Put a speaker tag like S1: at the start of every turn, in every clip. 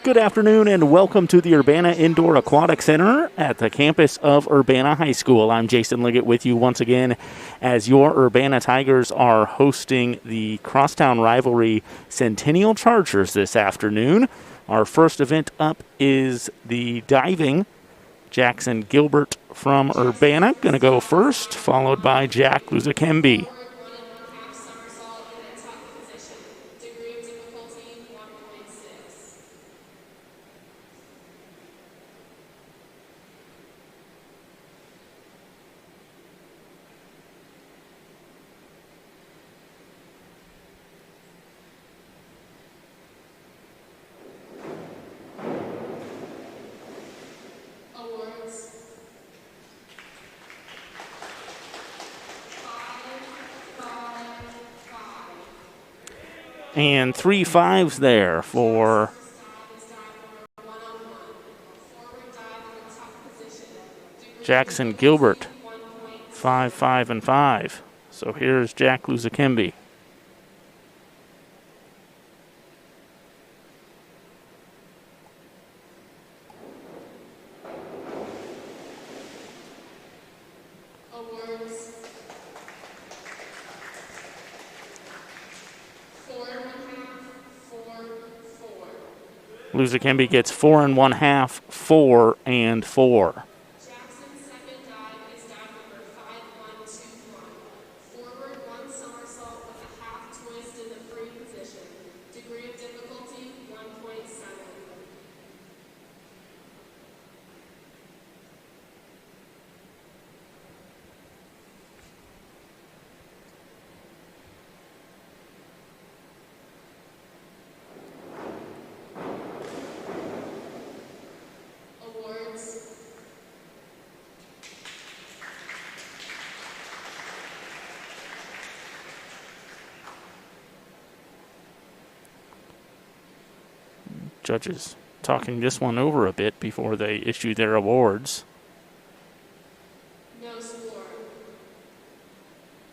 S1: Good afternoon and welcome to the Urbana Indoor Aquatic Center at the campus of Urbana High School. I'm Jason Liggett with you once again as your Urbana Tigers are hosting the crosstown rivalry Centennial Chargers this afternoon. Our first event up is the diving. Jackson Gilbert from Urbana going to go first, followed by Jack Luzakembe. And 3 5s there for Jackson Gilbert. 5, 5, and 5. So here's Jack Luzakembe. Luzakembe gets 4 1/2, 4 and 4.
S2: Jackson's second dive is dive number 5121. Forward one somersault with a half twist in the free position. Degree of difficulty 1.7.
S1: Judges talking this one over a bit before they issue their awards.
S2: No score.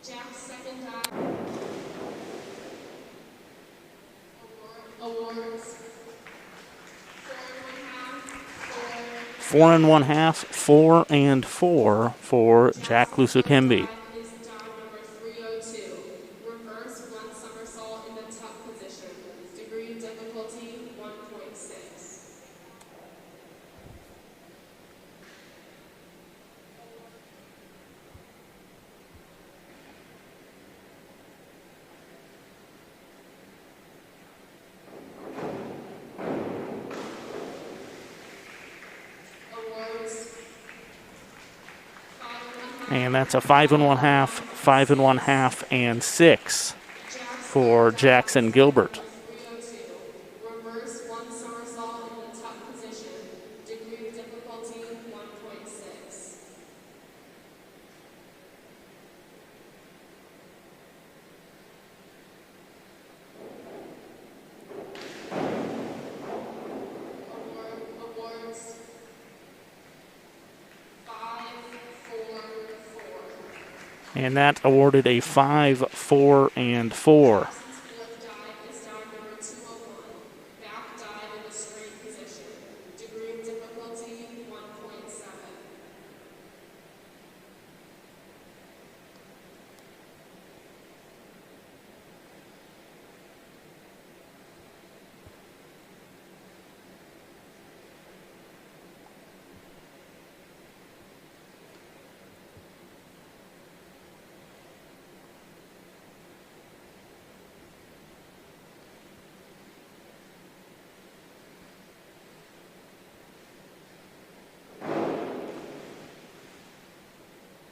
S2: Jack's second dive. Awards.
S1: 4 1/2, 4 and 4 for Jack Luzakembe.
S2: Is dive number 302. Reverse one somersault in the tuck position. Degree of difficulty 1.6.
S1: And that's a 5 1/2, 5 1/2, and 6 for Jackson Gilbert.
S2: 302. Reverse one somersault in the tuck position. Degree of difficulty 1.6. Awards. 5, 4, 4.
S1: And that awarded a 5, 4, and 4.
S2: Fourth dive is dive number 201. Back dive in the straight position. Degree of difficulty 1.7.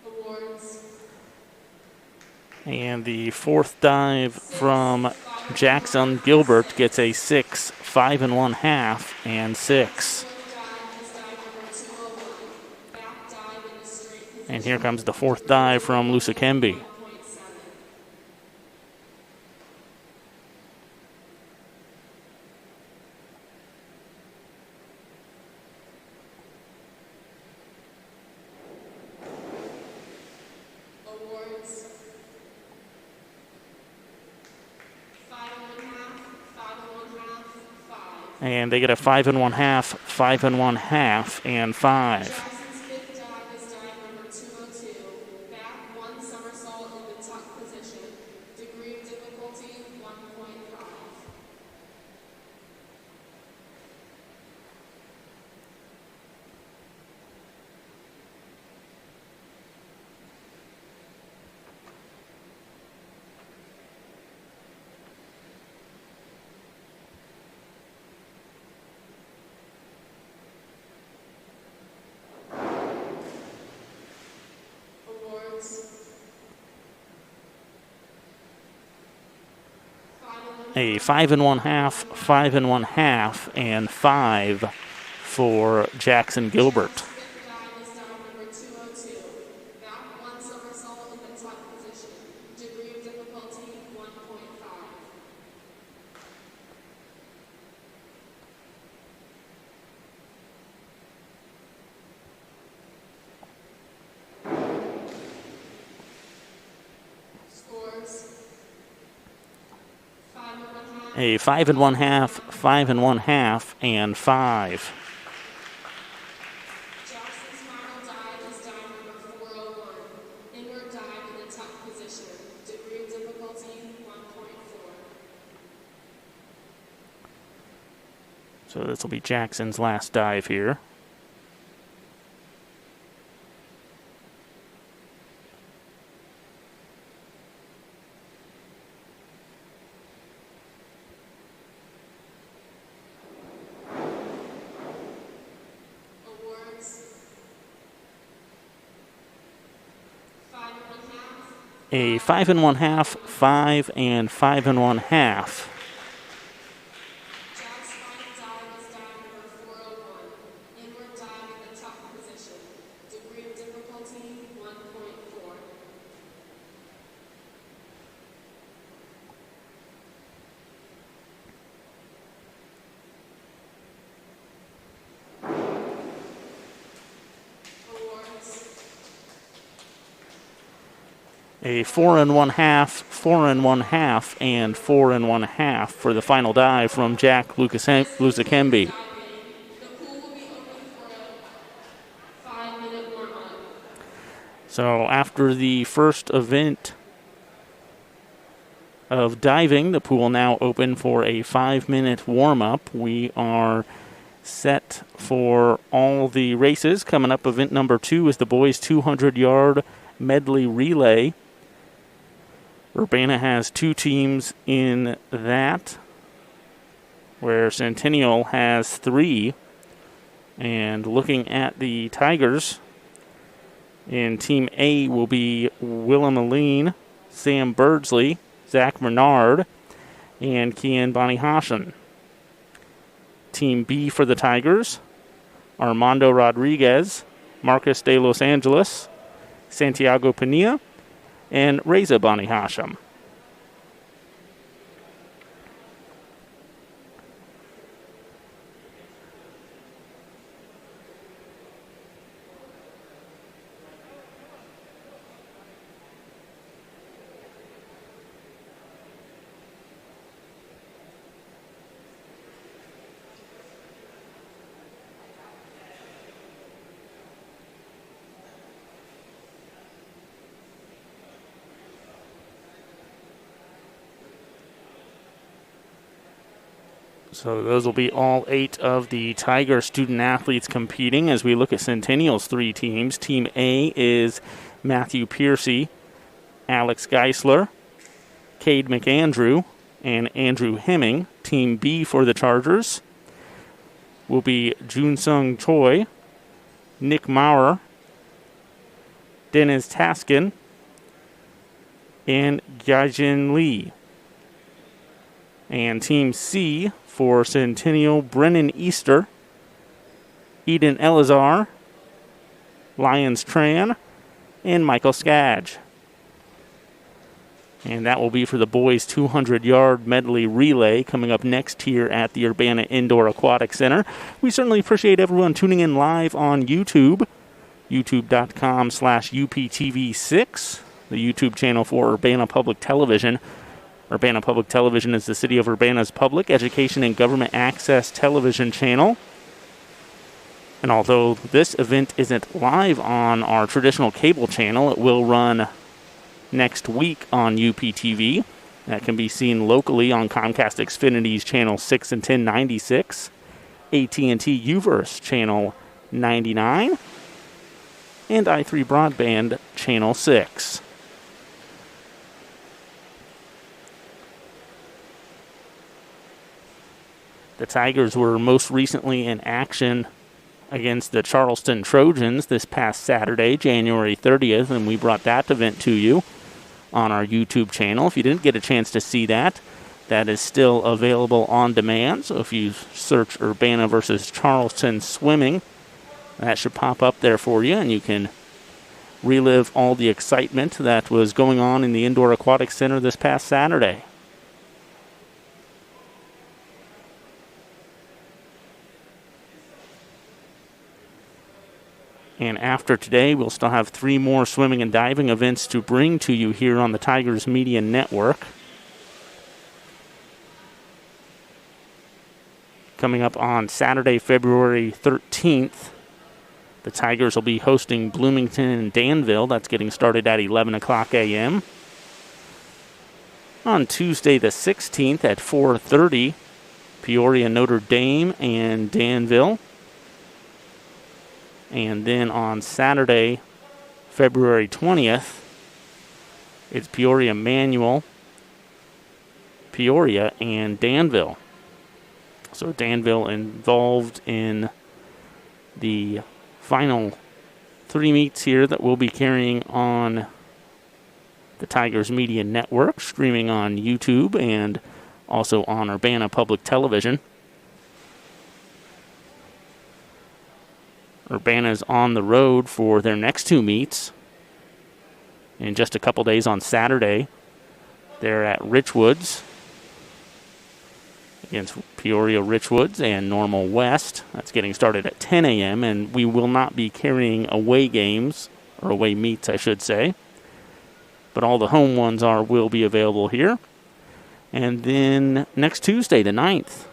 S2: Awards.
S1: And the fourth dive from Jackson Gilbert gets a 6, 5 1/2, and 6.
S2: Fourth dive is dive number 201. Back dive in the straight position.
S1: And here comes the fourth dive from Luzakembe.
S2: 1.7. Awards. 5 1/2, 5 1/2, 5.
S1: And they get a 5 1/2, 5 1/2, and 5.
S2: Jackson's fifth dive is dive number 202. Back one somersault in the tuck position. Degree of difficulty 1.5.
S1: A 5 1/2, 5 1/2, and 5 for Jackson Gilbert.
S2: Fifth dive is dive number 202. Back one somersault in the tuck position. Degree of difficulty 1.5. Scores. 5 1/2.
S1: A 5 1/2, 5 1/2, and 5.
S2: Jackson's final dive is dive number 401. Inward dive in the tuck position. Degree of difficulty 1.4.
S1: So this will be Jackson's last dive here.
S2: Awards. 5 1/2.
S1: A 5 1/2, 5, and 5 1/2.
S2: Jack's final dive is dive number 401. Inward dive in the tuck position. Degree of difficulty 1.4. Awards.
S1: A 4 1/2, 4 1/2, and 4 1/2 for the final dive from Jack Lusakembe.
S2: The pool will be open for a 5-minute warm-up.
S1: So after the first event of diving, the pool now open for a 5-minute warm-up. We are set for all the races. Coming up, event number 2 is the boys 200-yard medley relay. Urbana has 2 teams in that, where Centennial has 3. And looking at the Tigers, in Team A will be Willem Aline, Sam Birdsley, Zach Bernard, and Kian Bonihashan. Team B for the Tigers, Armando Rodriguez, Marcus de Los Angeles, Santiago Pena, and Reza Bonihashan. So those will be all 8 of the Tiger student athletes competing. As we look at Centennial's 3 teams, Team A is Matthew Piercy, Alex Geisler, Cade McAndrew, and Andrew Hemming. Team B for the Chargers will be Junsung Choi, Nick Maurer, Dennis Taskin, and Gyajin Lee. And Team C for Centennial, Brennan Easter, Eden Elazar, Lyons Tran, and Michael Skadge. And that will be for the boys' 200-yard medley relay coming up next here at the Urbana Indoor Aquatic Center. We certainly appreciate everyone tuning in live on YouTube, youtube.com/UPTV6, the YouTube channel for Urbana Public Television. Urbana Public Television is the City of Urbana's public education and government access television channel. And although this event isn't live on our traditional cable channel, it will run next week on UPTV. That can be seen locally on Comcast Xfinity's channel 6 and 1096, AT&T UVerse channel 99, and i3 Broadband channel 6. The Tigers were most recently in action against the Charleston Trojans this past Saturday, January 30th, and we brought that event to you on our YouTube channel. If you didn't get a chance to see that, that is still available on demand. So if you search Urbana versus Charleston swimming, that should pop up there for you, and you can relive all the excitement that was going on in the Indoor Aquatic Center this past Saturday. And after today, we'll still have 3 more swimming and diving events to bring to you here on the Tigers Media Network. Coming up on Saturday, February 13th, the Tigers will be hosting Bloomington and Danville. That's getting started at 11 o'clock a.m. On Tuesday the 16th at 4:30, Peoria, Notre Dame, and Danville. And then on Saturday, February 20th, it's Peoria Manual, Peoria, and Danville. So Danville involved in the final 3 meets here that we'll be carrying on the Tigers Media Network, streaming on YouTube and also on Urbana Public Television. Urbana's on the road for their next 2 meets. In just a couple days on Saturday, they're at Richwoods against Peoria Richwoods and Normal West. That's getting started at 10 a.m., and we will not be carrying away games, or away meets, I should say. But all the home ones will be available here. And then next Tuesday, the 9th,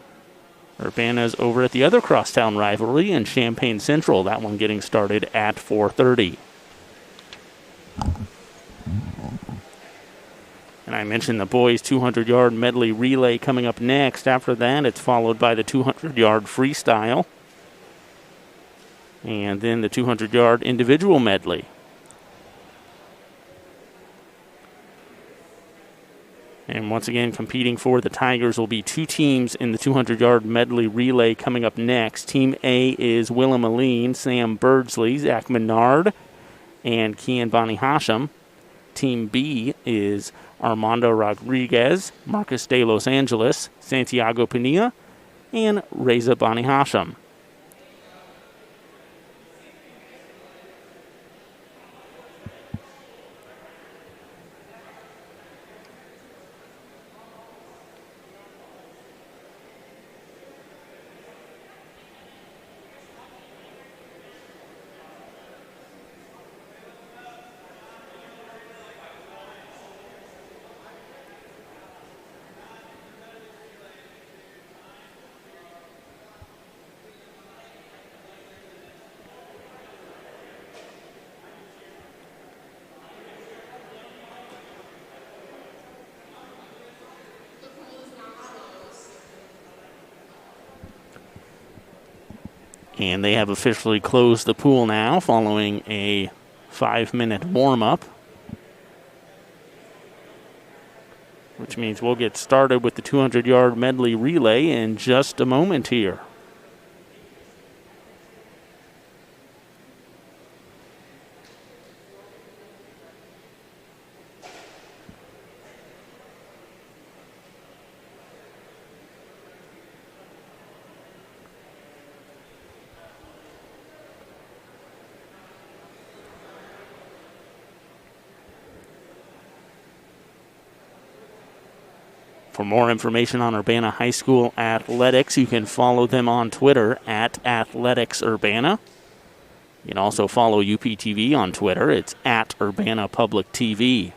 S1: Urbana's over at the other crosstown rivalry in Champaign Central. That one getting started at 4:30. And I mentioned the boys' 200-yard medley relay coming up next. After that, it's followed by the 200-yard freestyle. And then the 200-yard individual medley. And once again, competing for the Tigers will be 2 teams in the 200-yard medley relay coming up next. Team A is Willem Aline, Sam Birdsley, Zach Menard, and Kian Bani Hashem. Team B is Armando Rodriguez, Marcus de Los Angeles, Santiago Pinilla, and Reza Bani Hashem. And they have officially closed the pool now following a 5-minute warm-up, which means we'll get started with the 200-yard medley relay in just a moment here. For more information on Urbana High School athletics, you can follow them on Twitter at AthleticsUrbana. You can also follow UPTV on Twitter. It's at Urbana Public TV.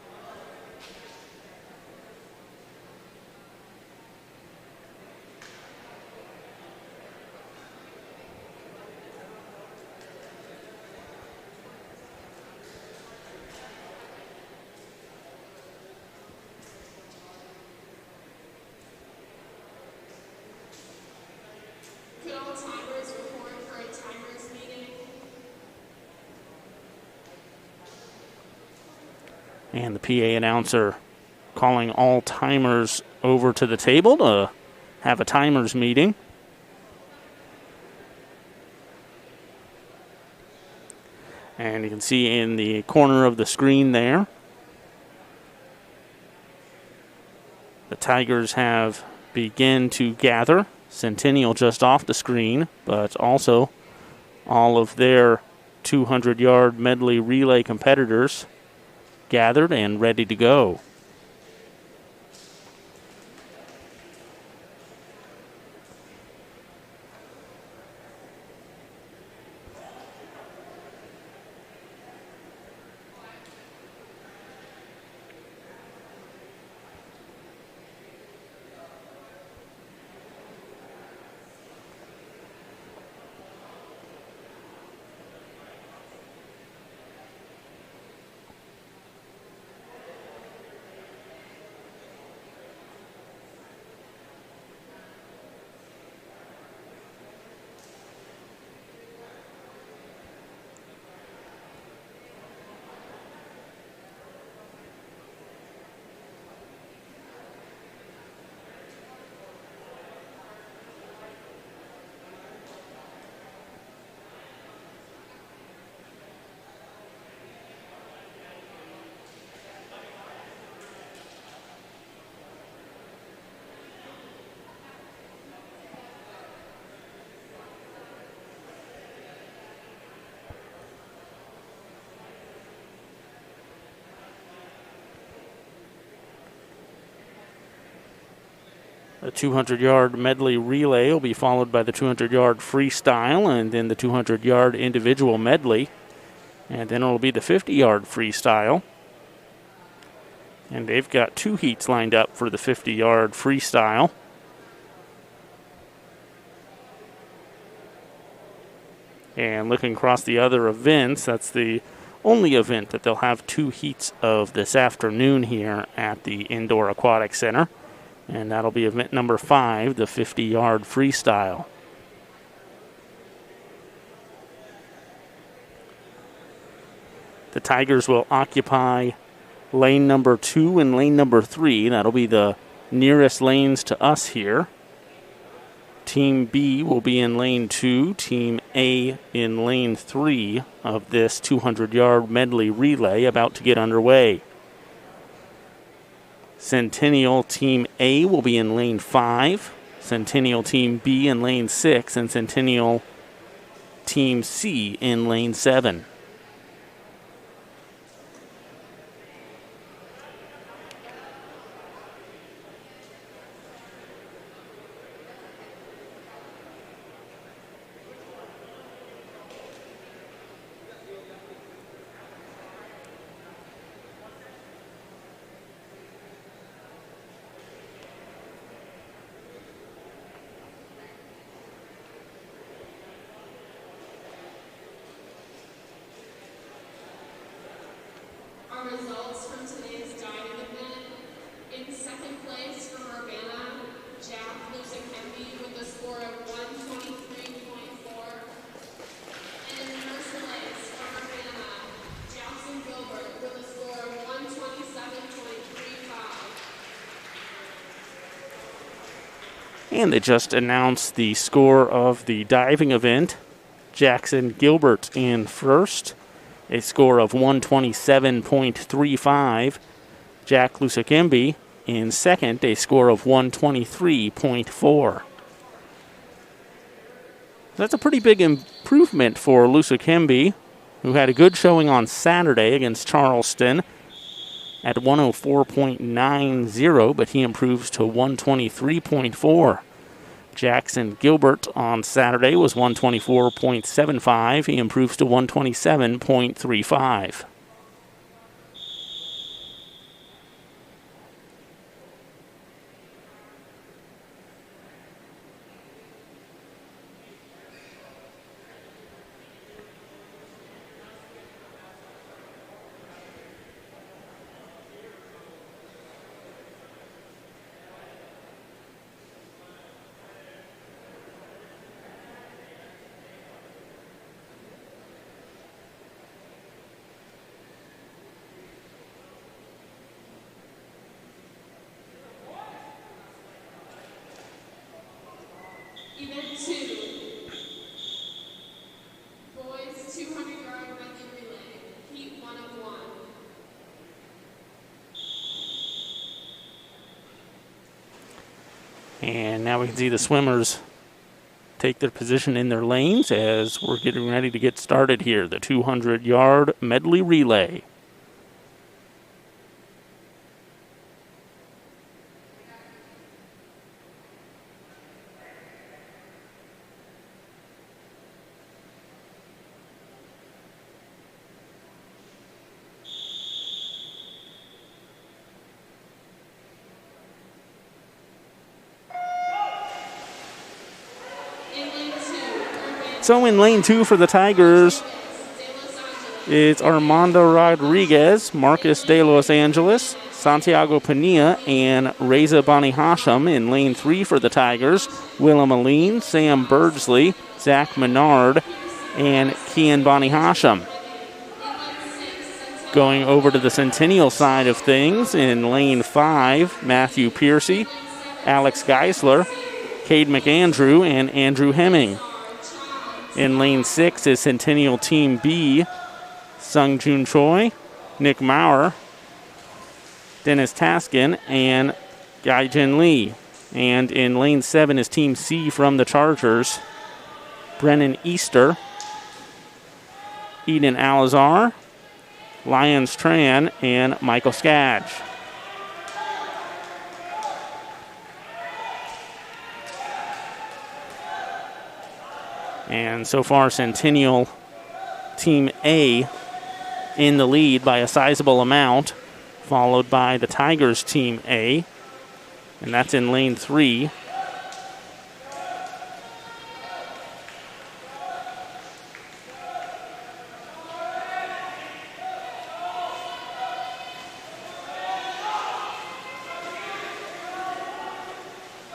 S1: And the PA announcer calling all timers over to the table to have a timers meeting. And you can see in the corner of the screen there, the Tigers have begun to gather. Centennial just off the screen, but also all of their 200-yard medley relay competitors gathered and ready to go. The 200-yard medley relay will be followed by the 200-yard freestyle and then the 200-yard individual medley. And then it will be the 50-yard freestyle. And they've got 2 heats lined up for the 50-yard freestyle. And looking across the other events, that's the only event that they'll have 2 heats of this afternoon here at the Indoor Aquatic Center. And that'll be event number 5, the 50-yard freestyle. The Tigers will occupy lane number 2 and lane number 3. That'll be the nearest lanes to us here. Team B will be in lane 2, Team A in lane 3 of this 200-yard medley relay about to get underway. Centennial Team A will be in lane 5, Centennial Team B in lane 6, and Centennial Team C in lane 7.
S2: Results from today's diving event. In second place from Urbana, Jack Lusekembe with a score of 123.4. And in first place from Urbana, Jackson Gilbert with a score of 127.35.
S1: And they just announced the score of the diving event. Jackson Gilbert in first, a score of 127.35. Jack Lusekembe in second, a score of 123.4. That's a pretty big improvement for Lusekembe, who had a good showing on Saturday against Charleston at 104.90, but he improves to 123.4. Jackson Gilbert on Saturday was 124.75. He improves to 127.35. And now we can see the swimmers take their position in their lanes as we're getting ready to get started here. The 200-yard medley relay. So in lane 2 for the Tigers, it's Armando Rodriguez, Marcus de Los Angeles, Santiago Pania, and Reza Bani Hashim. In lane 3 for the Tigers, Willem Aline, Sam Birdsley, Zach Menard, and Kian Bani Hashim. Going over to the Centennial side of things, in lane 5, Matthew Piercy, Alex Geisler, Cade McAndrew, and Andrew Hemming. In lane 6 is Centennial Team B, Sung Jun Choi, Nick Maurer, Dennis Taskin, and Gai Jin Lee. And in lane 7 is Team C from the Chargers, Brennan Easter, Eden Alazar, Lyons Tran, and Michael Skadge. And so far, Centennial Team A in the lead by a sizable amount, followed by the Tigers Team A, and that's in lane 3.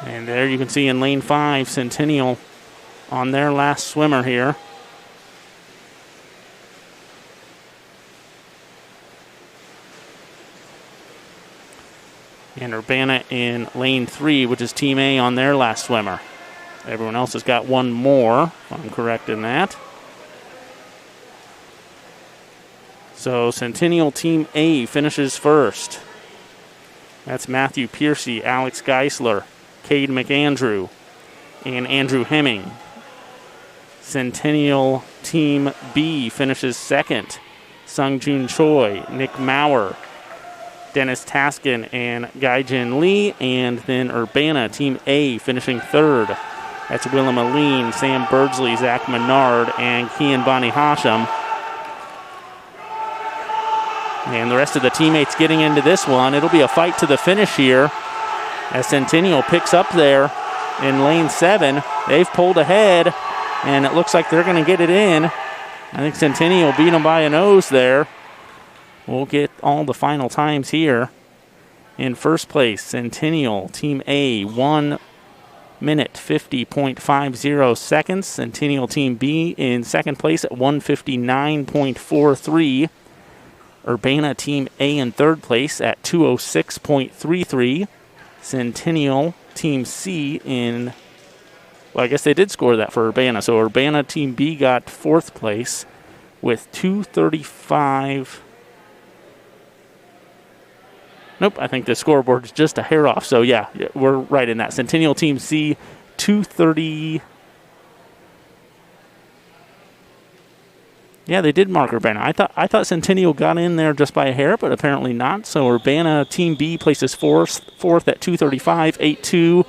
S1: And there you can see in lane 5, Centennial on their last swimmer here. And Urbana in lane 3, which is Team A on their last swimmer. Everyone else has got one more, if I'm correct in that. So Centennial Team A finishes first. That's Matthew Piercy, Alex Geisler, Cade McAndrew, and Andrew Hemming. Centennial Team B finishes second. Sung Jun Choi, Nick Maurer, Dennis Taskin, and Gai Jin Lee. And then Urbana Team A finishing third. That's Willem Aline, Sam Birdsley, Zach Menard, and Kian Bani Hashim. And the rest of the teammates getting into this one. It'll be a fight to the finish here as Centennial picks up there in lane 7. They've pulled ahead, and it looks like they're going to get it in. I think Centennial beat them by a nose there. We'll get all the final times here. In first place, Centennial Team A, 1 minute 50.50 seconds. Centennial Team B in second place at 1:59.43. Urbana Team A in third place at 2:06.33. Centennial Team C in, well, I guess they did score that for Urbana. So Urbana Team B got fourth place with 2:35. Nope, I think the scoreboard's just a hair off. So, yeah, we're right in that. Centennial Team C, 2:30. Yeah, they did mark Urbana. I thought Centennial got in there just by a hair, but apparently not. So Urbana Team B places fourth at 2:35.82,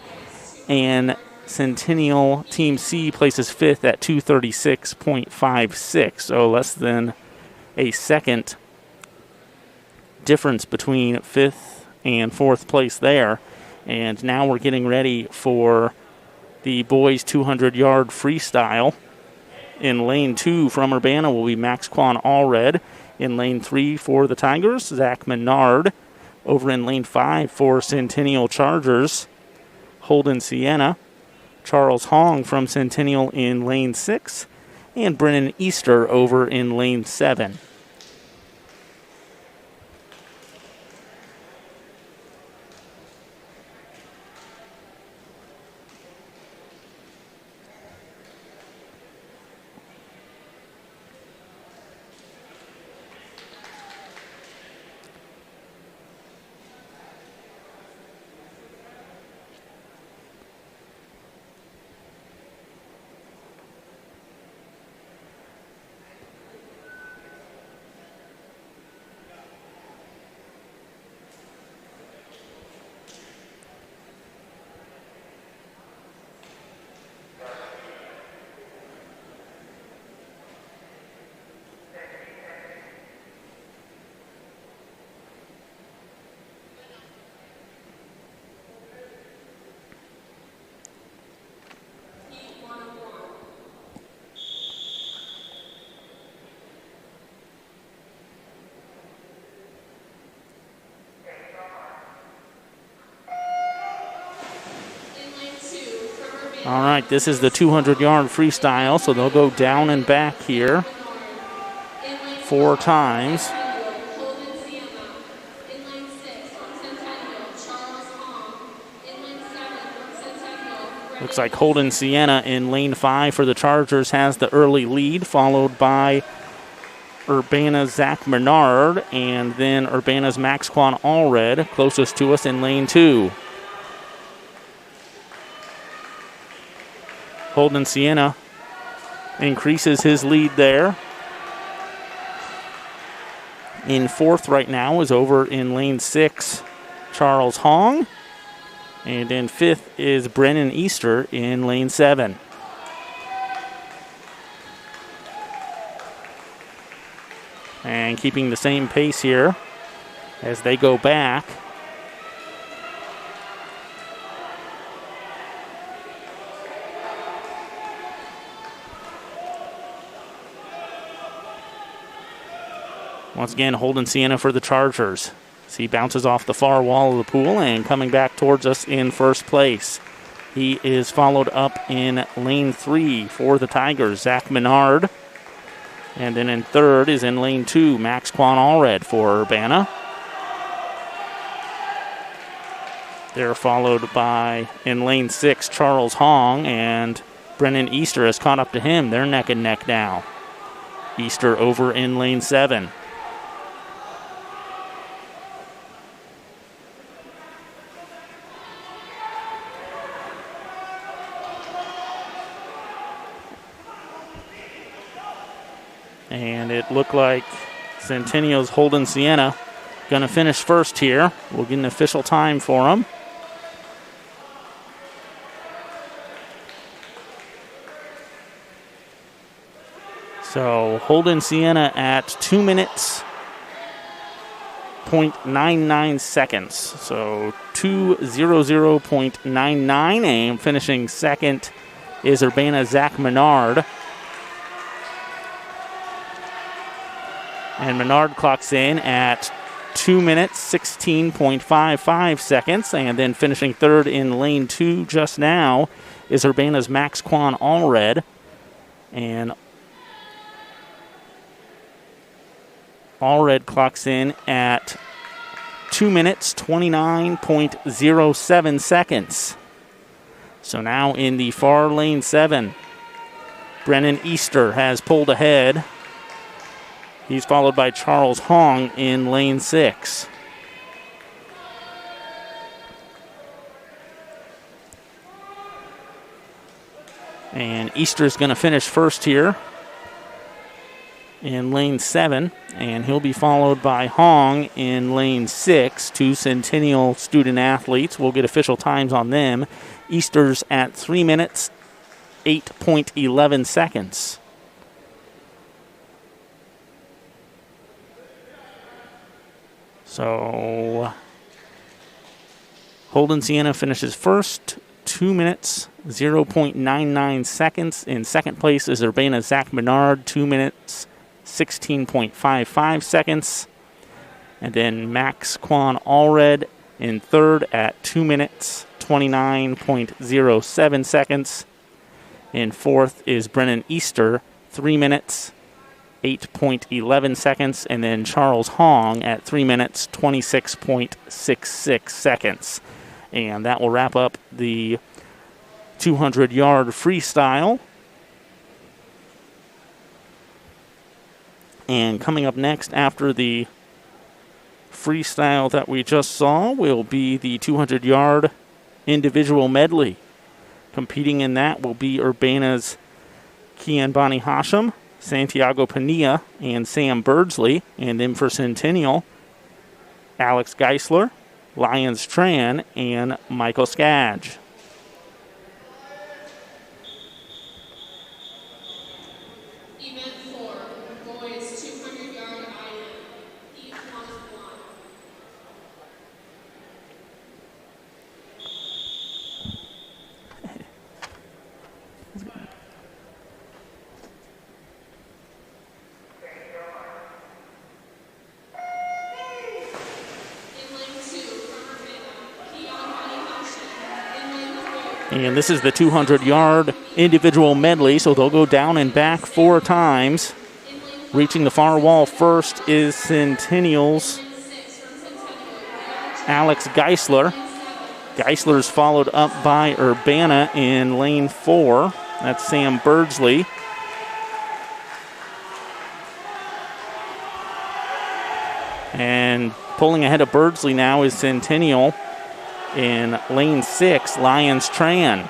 S1: and Centennial Team C places fifth at 2:36.56. So less than a second difference between fifth and fourth place there. And now we're getting ready for the boys 200-yard freestyle. In lane 2 from Urbana will be Max Quan Allred. In lane 3 for the Tigers, Zach Menard. Over in lane 5 for Centennial Chargers, Holden Sienna. Charles Hong from Centennial in lane 6. And Brennan Easter over in lane 7. All right, this is the 200-yard freestyle, so they'll go down and back here 4 times.
S2: Holden Sienna. In lane 6 from Centennial, Charles Hong. In lane 7 from Centennial,
S1: Looks like Holden Sienna in lane 5 for the Chargers has the early lead, followed by Urbana's Zach Bernard, and then Urbana's Max Quan Allred closest to us in lane 2. Holden Sienna increases his lead there. In 4th right now is over in lane 6, Charles Hong. And in 5th is Brennan Easter in lane 7. And keeping the same pace here as they go back. Once again, Holden Sienna for the Chargers. So he bounces off the far wall of the pool and coming back towards us in first place. He is followed up in lane 3 for the Tigers, Zach Menard. And then in 3rd is in lane 2, Max Quan Allred for Urbana. They're followed by, in lane 6, Charles Hong, and Brennan Easter has caught up to him. They're neck and neck now. Easter over in lane 7. And it looked like Centennial's Holden Sienna going to finish first here. We'll get an official time for him. So Holden Sienna at 2 minutes, 0.99 seconds. So 2:00.99, and finishing second is Urbana Zach Menard. And Menard clocks in at 2 minutes, 16.55 seconds. And then finishing third in lane 2 just now is Urbana's Max Quan Allred. And Allred clocks in at 2 minutes, 29.07 seconds. So now in the far lane 7, Brennan Easter has pulled ahead. He's followed by Charles Hong in lane 6. And Easter's going to finish first here in lane 7, and he'll be followed by Hong in lane 6, 2 Centennial student athletes. We'll get official times on them. Easter's at 3 minutes, 8.11 seconds. So Holden Sienna finishes first, 2 minutes, 0.99 seconds. In second place is Urbana Zach Menard, 2 minutes, 16.55 seconds. And then Max Quan Allred in third at 2 minutes, 29.07 seconds. In fourth is Brennan Easter, 3 minutes, 8.11 seconds, and then Charles Hong at 3 minutes, 26.66 seconds. And that will wrap up the 200-yard freestyle. And coming up next after the freestyle that we just saw will be the 200-yard individual medley. Competing in that will be Urbana's Kian Bani Hashem, Santiago Pania, and Sam Birdsley. And then for Centennial, Alex Geisler, Lyons Tran, and Michael Skadge.
S2: Event 4, boys 200-yard IM, heat 1 of 1. In lane 2, from Urbana, Kian Bani Hashem. In lane
S1: And this is the 200-yard individual medley, so they'll go down and back 4 times. Reaching the far wall first is Centennial's Alex Geisler. Geisler's followed up by Urbana in lane 4. That's Sam Birdsley. And pulling ahead of Birdsley now is Centennial in lane 6, Lyons Tran.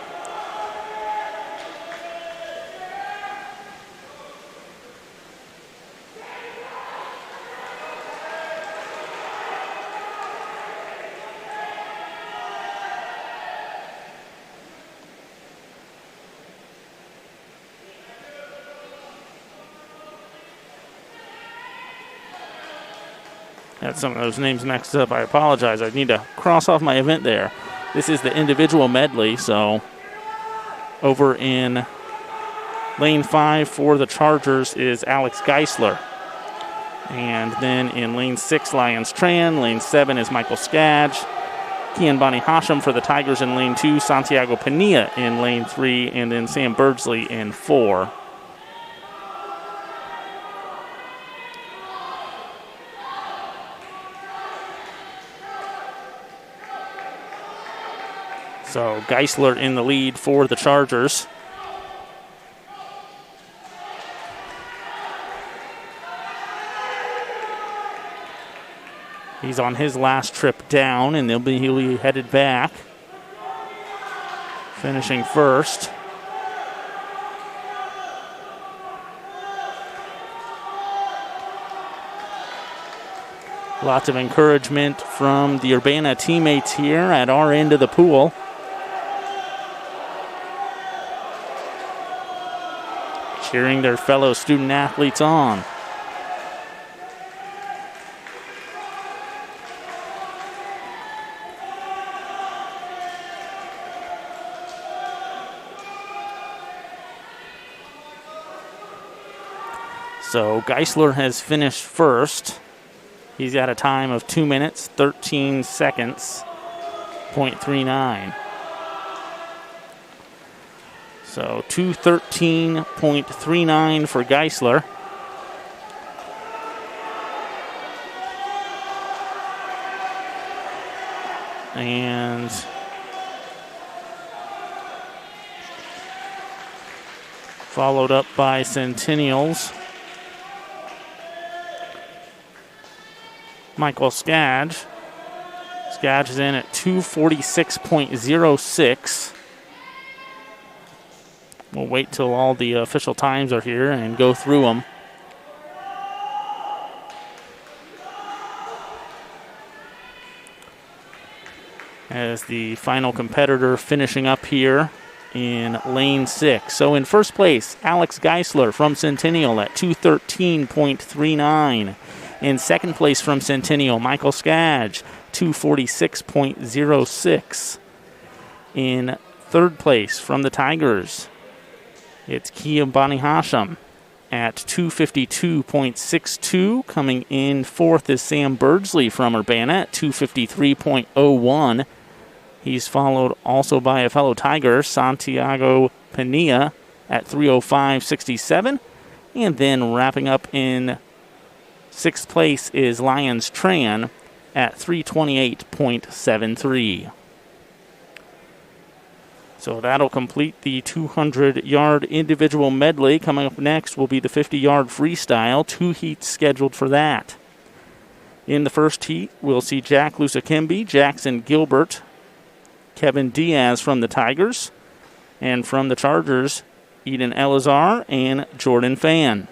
S1: Had some of those names mixed up. I apologize. I need to cross off my event there. This is the individual medley, so over in lane 5 for the Chargers is Alex Geisler. And then in lane 6, Lyons Tran. Lane 7 is Michael Skadge. Kian Bani Hashem for the Tigers in lane 2. Santiago Pena in lane 3. And then Sam Birdsley in 4. So Geisler in the lead for the Chargers. He's on his last trip down, and he'll be headed back. Finishing first. Lots of encouragement from the Urbana teammates here at our end of the pool. Cheering their fellow student athletes on. So Geisler has finished first. He's got a time of 2 minutes, 13 seconds, .39. So 2:13.39 for Geisler. And followed up by Centennial's Michael Skadge. Skadge is in at 2:46.06. We'll wait till all the official times are here and go through them. As the final competitor finishing up here in lane 6. So in first place, Alex Geisler from Centennial at 2:13.39. In second place from Centennial, Michael Skadge, 2:46.06. In third place from the Tigers, it's Kian Bani Hashem at 2:52.62. Coming in fourth is Sam Birdsley from Urbana at 2:53.01. He's followed also by a fellow Tiger, Santiago Pena, at 3:05.67. And then wrapping up in sixth place is Lyons Tran at 3:28.73. So that'll complete the 200-yard individual medley. Coming up next will be the 50-yard freestyle. 2 heats scheduled for that. In the first heat, we'll see Jack Lusakimbi, Jackson Gilbert, Kevin Diaz from the Tigers, and from the Chargers, Eden Elazar and Jordan Fan.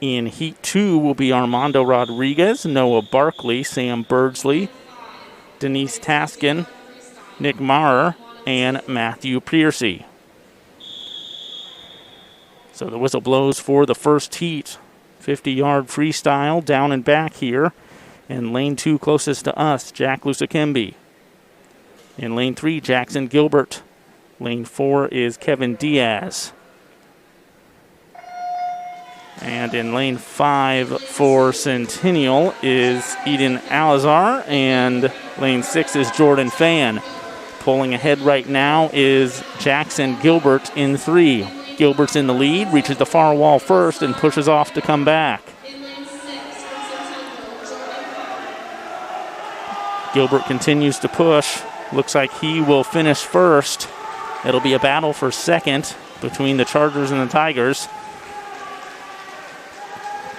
S1: In Heat 2 will be Armando Rodriguez, Noah Barkley, Sam Birdsley, Denise Taskin, Nick Maurer, and Matthew Piercy. So the whistle blows for the first heat. 50-yard freestyle down and back here. In lane 2 closest to us, Jack Lusakimbi. In lane 3, Jackson Gilbert. Lane 4 is Kevin Diaz. And in lane 5 for Centennial is Eden Alazar, and lane 6 is Jordan Fan. Pulling ahead right now is Jackson Gilbert in 3. Gilbert's in the lead, reaches the far wall first, and pushes off to come back. Gilbert continues to push. Looks like he will finish first. It'll be a battle for second between the Chargers and the Tigers.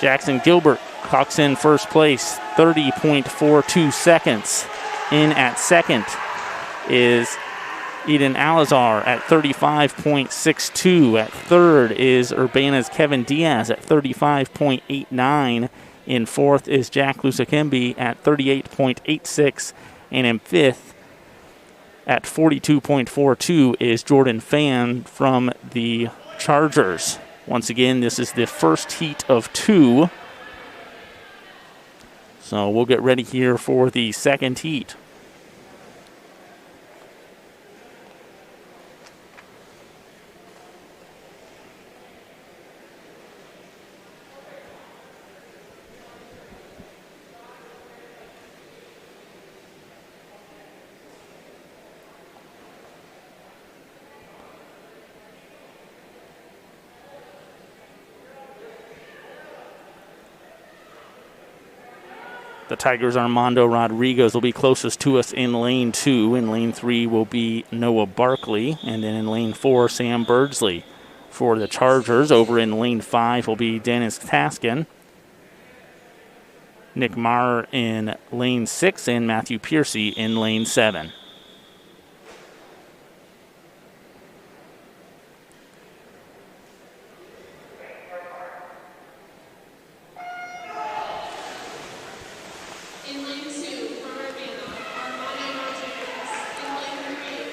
S1: Jackson Gilbert clocks in first place, 30.42 seconds. In at second is Eden Alazar at 35.62. At third is Urbana's Kevin Diaz at 35.89. In fourth is Jack Lusakembe at 38.86. And in fifth at 42.42 is Jordan Fan from the Chargers. Once again, this is the first heat of 2. So we'll get ready here for the second heat. The Tigers' Armando Rodriguez will be closest to us in lane 2. In lane 3 will be Noah Barkley. And then in lane 4, Sam Birdsley. For the Chargers, over in lane 5 will be Dennis Taskin. Nick Maher in lane 6 and Matthew Piercy in lane 7.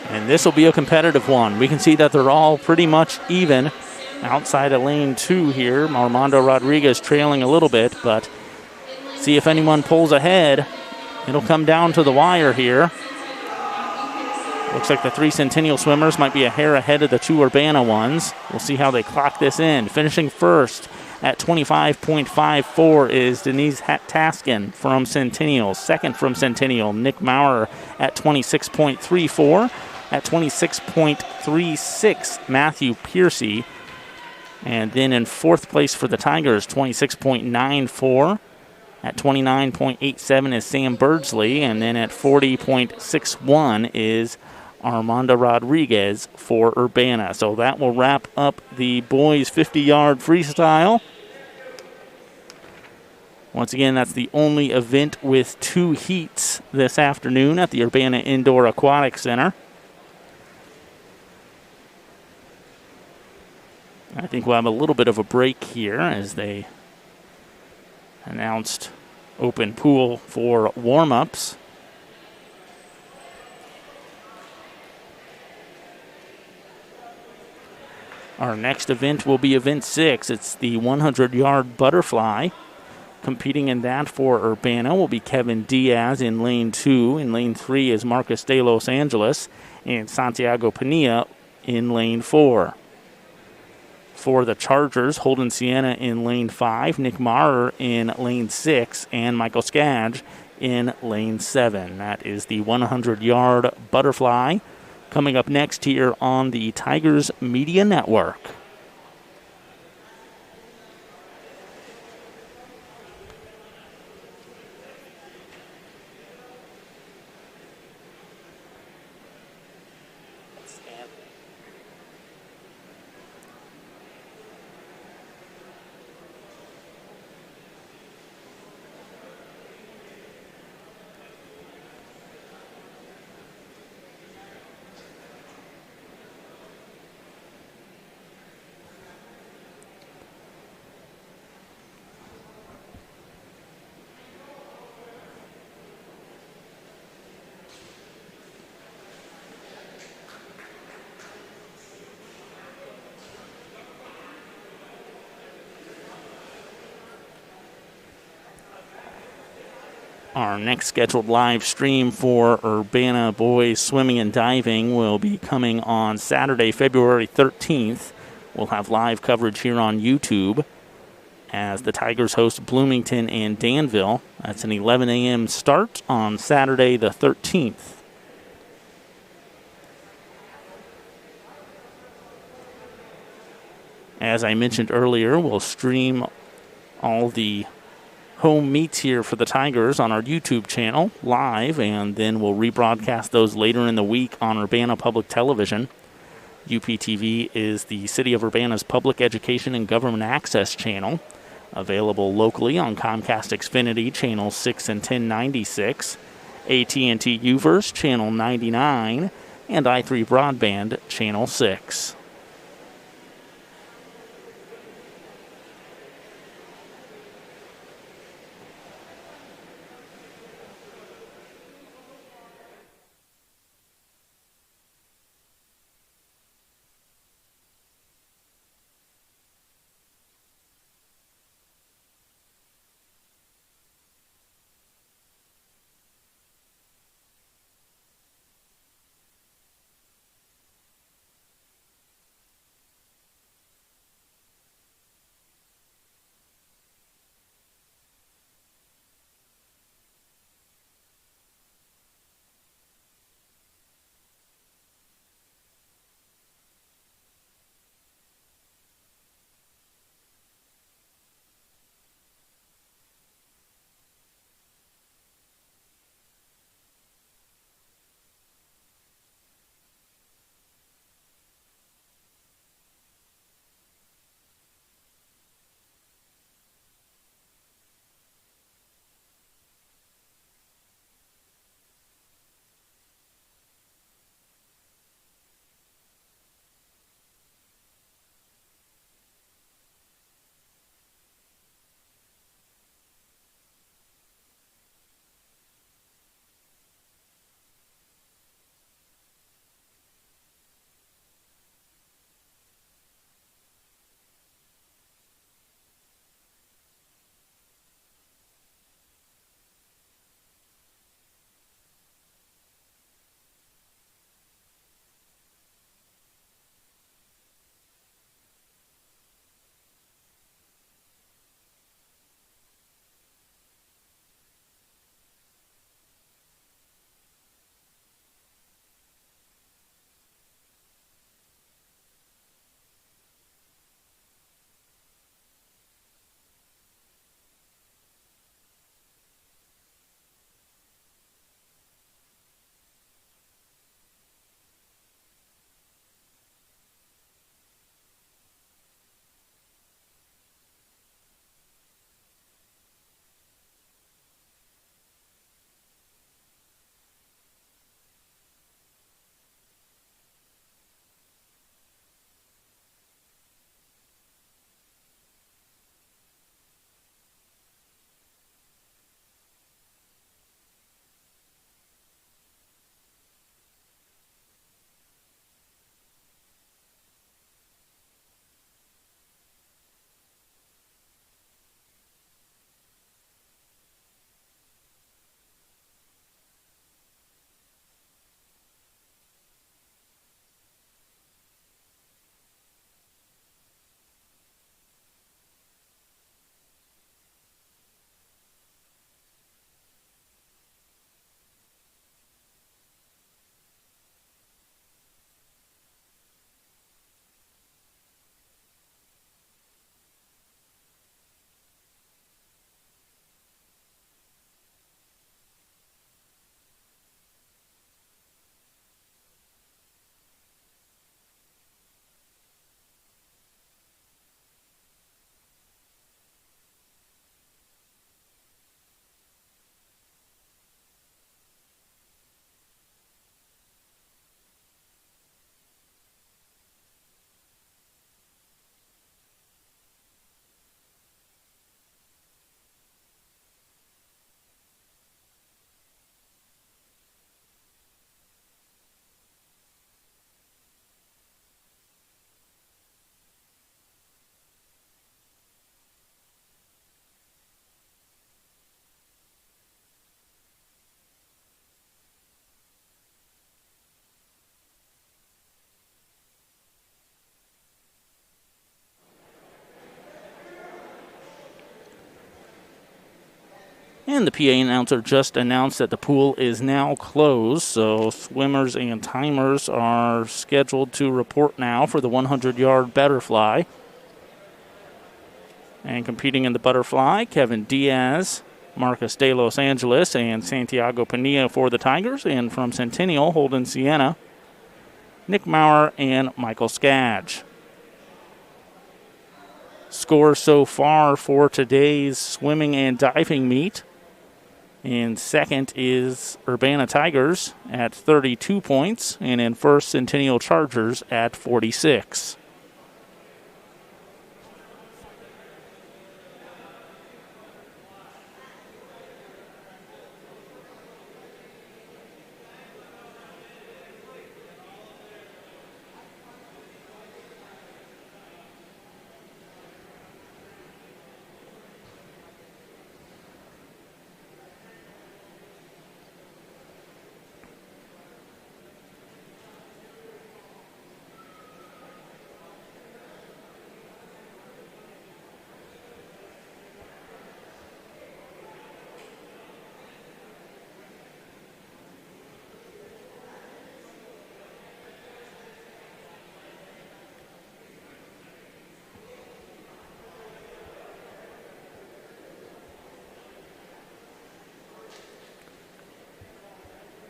S1: And this will be a competitive one. We can see that they're all pretty much even outside of lane 2 here. Armando Rodriguez trailing a little bit, but see if anyone pulls ahead. It'll come down to the wire here. Looks like the 3 Centennial swimmers might be a hair ahead of the 2 Urbana ones. We'll see how they clock this in. Finishing first at 25.54 is Denise Taskin from Centennial. Second from Centennial, Nick Maurer at 26.34. At 26.36, Matthew Piercy. And then in fourth place for the Tigers, 26.94. At 29.87 is Sam Birdsley. And then at 40.61 is Armando Rodriguez for Urbana. So that will wrap up the boys' 50-yard freestyle. Once again, that's the only event with 2 heats this afternoon at the Urbana Indoor Aquatic Center. I think we'll have a little bit of a break here as they announced open pool for warm-ups. Our next event will be event 6. It's the 100-yard butterfly. Competing in that for Urbana will be Kevin Diaz in lane 2. In lane 3 is Marcus de Los Angeles and Santiago Pena in lane 4. For the Chargers, Holden Sienna in lane 5, Nick Maher in lane 6, and Michael Skadge in lane 7. That is the 100-yard butterfly. Coming up next here on the Tigers Media Network. Our next scheduled live stream for Urbana boys swimming and diving will be coming on Saturday, February 13th. We'll have live coverage here on YouTube. as the Tigers host Bloomington and Danville. That's an 11 a.m. start on Saturday the 13th. As I mentioned earlier, we'll stream all the home meets here for the Tigers on our YouTube channel live, and then we'll rebroadcast those later in the week on Urbana Public Television. UPTV is the City of Urbana's public education and government access channel, available locally on Comcast Xfinity Channel 6 and 1096, AT&T UVerse Channel 99, and i3 Broadband Channel 6. And the PA announcer just announced that the pool is now closed, so swimmers and timers are scheduled to report now for the 100-yard butterfly. And competing in the butterfly, Kevin Diaz, Marcus de Los Angeles, and Santiago Pena for the Tigers. And from Centennial, Holden Sienna, Nick Maurer, and Michael Skadge. Scores so far for today's swimming and diving meet. In second is Urbana Tigers at 32 points, and in first, Centennial Chargers at 46.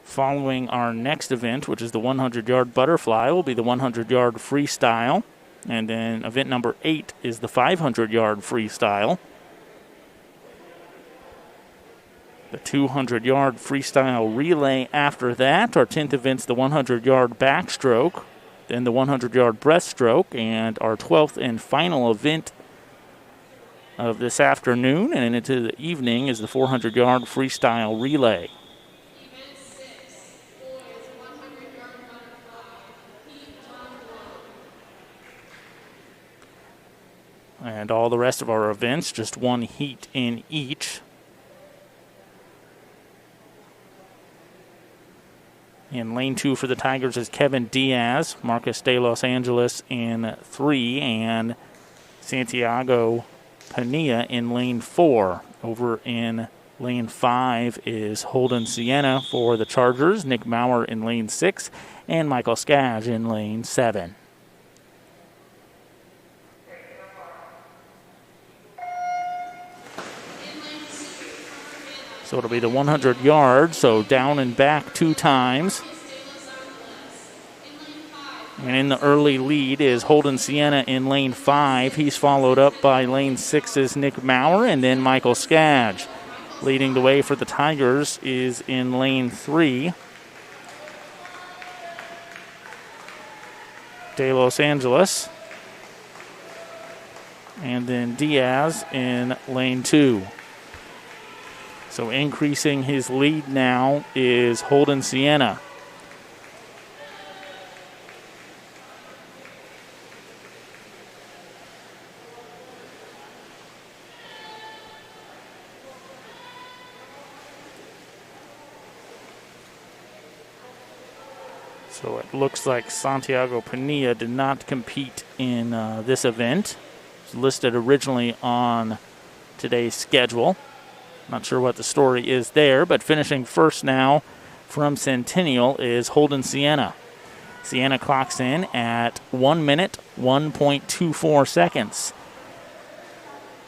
S1: Following our next event, which is the 100-yard butterfly, will be the 100-yard freestyle. And then event number 8 is the 500-yard freestyle. The 200-yard freestyle relay after that. Our 10th event's the 100-yard backstroke, then the 100-yard breaststroke, and our 12th and final event of this afternoon and into the evening is the 400-yard freestyle relay. And all the rest of our events, just one heat in each. In lane 2 for the Tigers is Kevin Diaz, Marcus de Los Angeles in 3, and Santiago Pena in lane 4. Over in lane 5 is Holden Sienna for the Chargers, Nick Maurer in lane 6, and Michael Skadge in lane 7. So it'll be the 100 yards, so down and back 2 times. And in the early lead is Holden Sienna in lane 5. He's followed up by lane 6's Nick Maurer, and then Michael Skadge. Leading the way for the Tigers is in lane 3. De Los Angeles. And then Diaz in lane 2. So increasing his lead now is Holden Sienna. So it looks like Santiago Pena did not compete in this event. It was listed originally on today's schedule. Not sure what the story is there, but finishing first now from Centennial is Holden Sienna. Sienna clocks in at 1 minute, 1.24 seconds.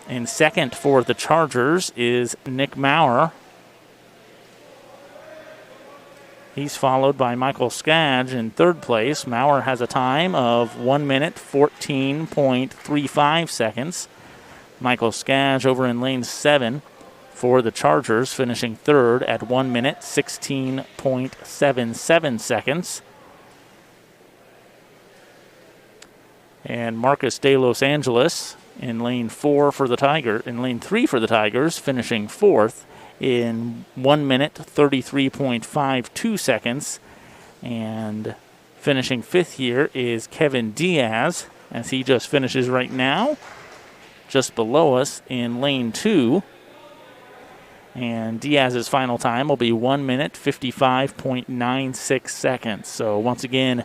S1: In second for the Chargers is Nick Maurer. He's followed by Michael Skadge in third place. Maurer has a time of 1 minute, 14.35 seconds. Michael Skadge over in lane 7 for the Chargers, finishing third at 1 minute, 16.77 seconds. And Marcus de Los Angeles in lane 4 for the Tigers, in lane 3 for the Tigers, finishing fourth in 1 minute, 33.52 seconds. And finishing fifth here is Kevin Diaz, as he just finishes right now, just below us in lane 2. And Diaz's final time will be 1 minute, 55.96 seconds. So once again,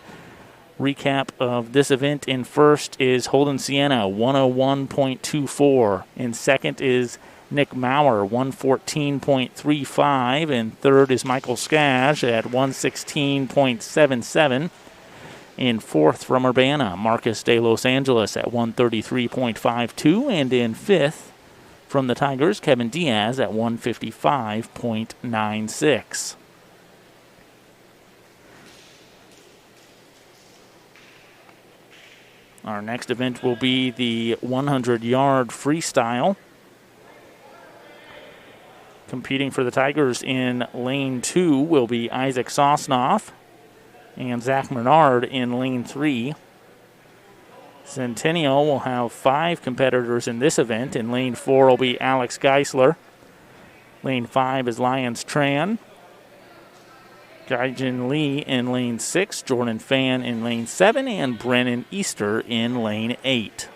S1: Recap of this event: in first is Holden Sienna, 101.24. In second is Nick Maurer, 114.35. And third is Michael Skaj at 116.77. In fourth from Urbana, Marcus de Los Angeles at 133.52. And in fifth from the Tigers, Kevin Diaz at 155.96. Our next event will be the 100-yard freestyle. Competing for the Tigers in lane 2 will be Isaac Sosnoff and Zach Bernard in lane 3. Centennial will have 5 competitors in this event. In lane 4 will be Alex Geisler. Lane 5 is Lyons Tran. Gaijin Lee in lane 6, Jordan Fan in lane 7, and Brennan Easter in lane 8.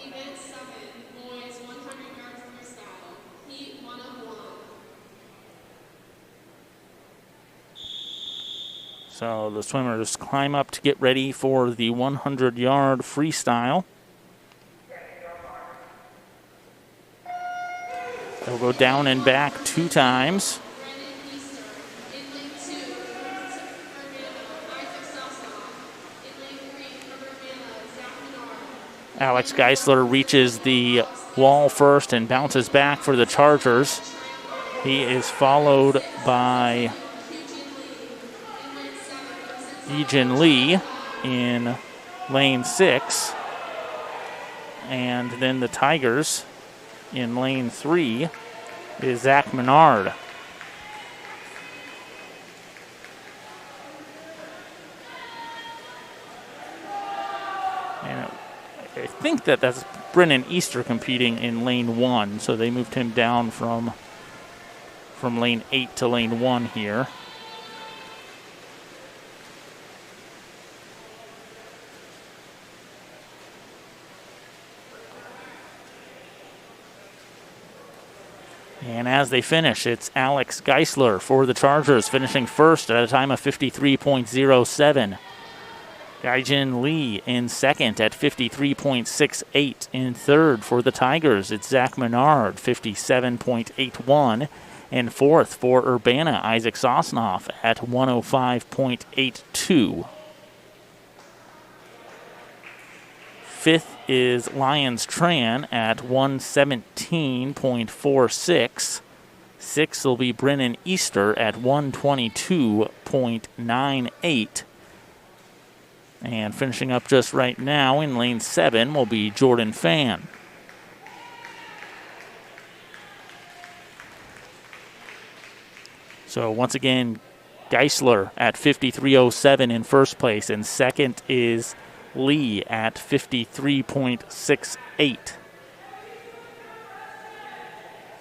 S2: Event 7, boys 100-yard freestyle, heat 1 of 1.
S1: So the swimmers climb up to get ready for the 100-yard freestyle. They'll go down and back 2 times.
S2: Brennan Easter in lane 2, Urbana, Isaac Sosnoff. In lane 3, Urbana, Zach Bernard.
S1: Alex Geisler reaches the wall first and bounces back for the Chargers. He is followed by Yijin Lee in lane 6. And then the Tigers in lane 3 is Zach Menard. And I think that's Brennan Easter competing in lane 1, so they moved him down from lane 8 to lane 1 here. And as they finish, it's Alex Geisler for the Chargers, finishing first at a time of 53.07. Gaijin Lee in second at 53.68. In third for the Tigers, it's Zach Menard, 57.81. And fourth for Urbana, Isaac Sosnoff at 105.82. Fifth is Lyons Tran at 117.46. Sixth will be Brennan Easter at 122.98. And finishing up just right now in lane 7 will be Jordan Fan. So once again, Geisler at 53.07 in first place, and second is Lee at 53.68.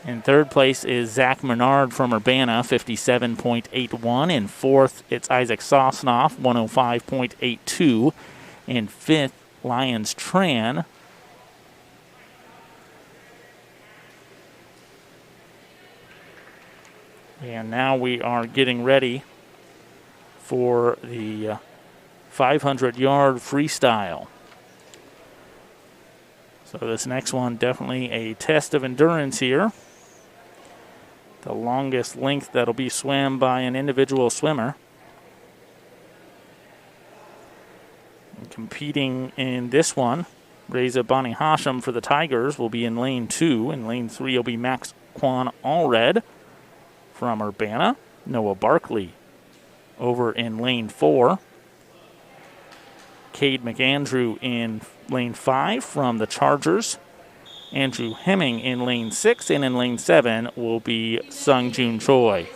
S1: In third place is Zach Menard from Urbana, 57.81. In fourth, it's Isaac Sosnoff, 105.82. In fifth, Lyons Tran. And now we are getting ready for the 500-yard freestyle. So this next one, definitely a test of endurance here. The longest length that'll be swam by an individual swimmer. And competing in this one, Reza Bani Hashim for the Tigers will be in lane 2. In lane 3 will be Max Quan Allred from Urbana. Noah Barkley over in lane 4. Cade McAndrew in lane 5 from the Chargers. Andrew Hemming in lane 6, and in lane 7 will be Sung Jun Choi.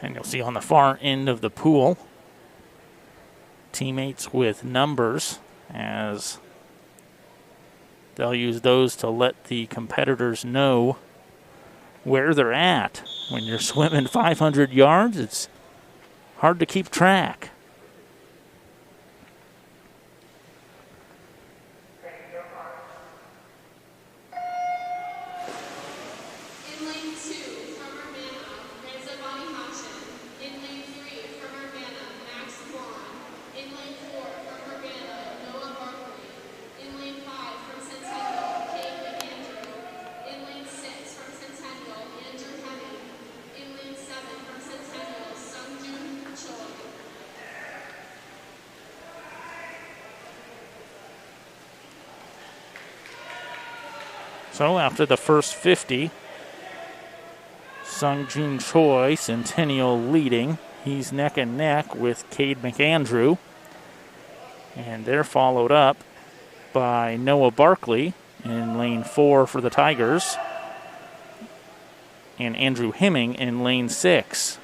S1: And you'll see on the far end of the pool, teammates with numbers, as they'll use those to let the competitors know where they're at. When you're swimming 500 yards, it's hard to keep track.
S2: In lane 2 from Urbana, Reza Bonihashan. In lane 3 from Urbana, Max Vaughn. In lane 4 from Urbana, Noah Barkley. In lane 5 from Centennial, Cade McAndrew. In lane 6 from Centennial, Andrew Hemming. In lane 7 from Centennial, Sungjun Choi.
S1: So after the first 50, Sungjun Choi, Centennial leading. He's neck and neck with Cade McAndrew. And they're followed up by Noah Barkley in lane 4 for the Tigers. And Andrew Hemming in lane 6.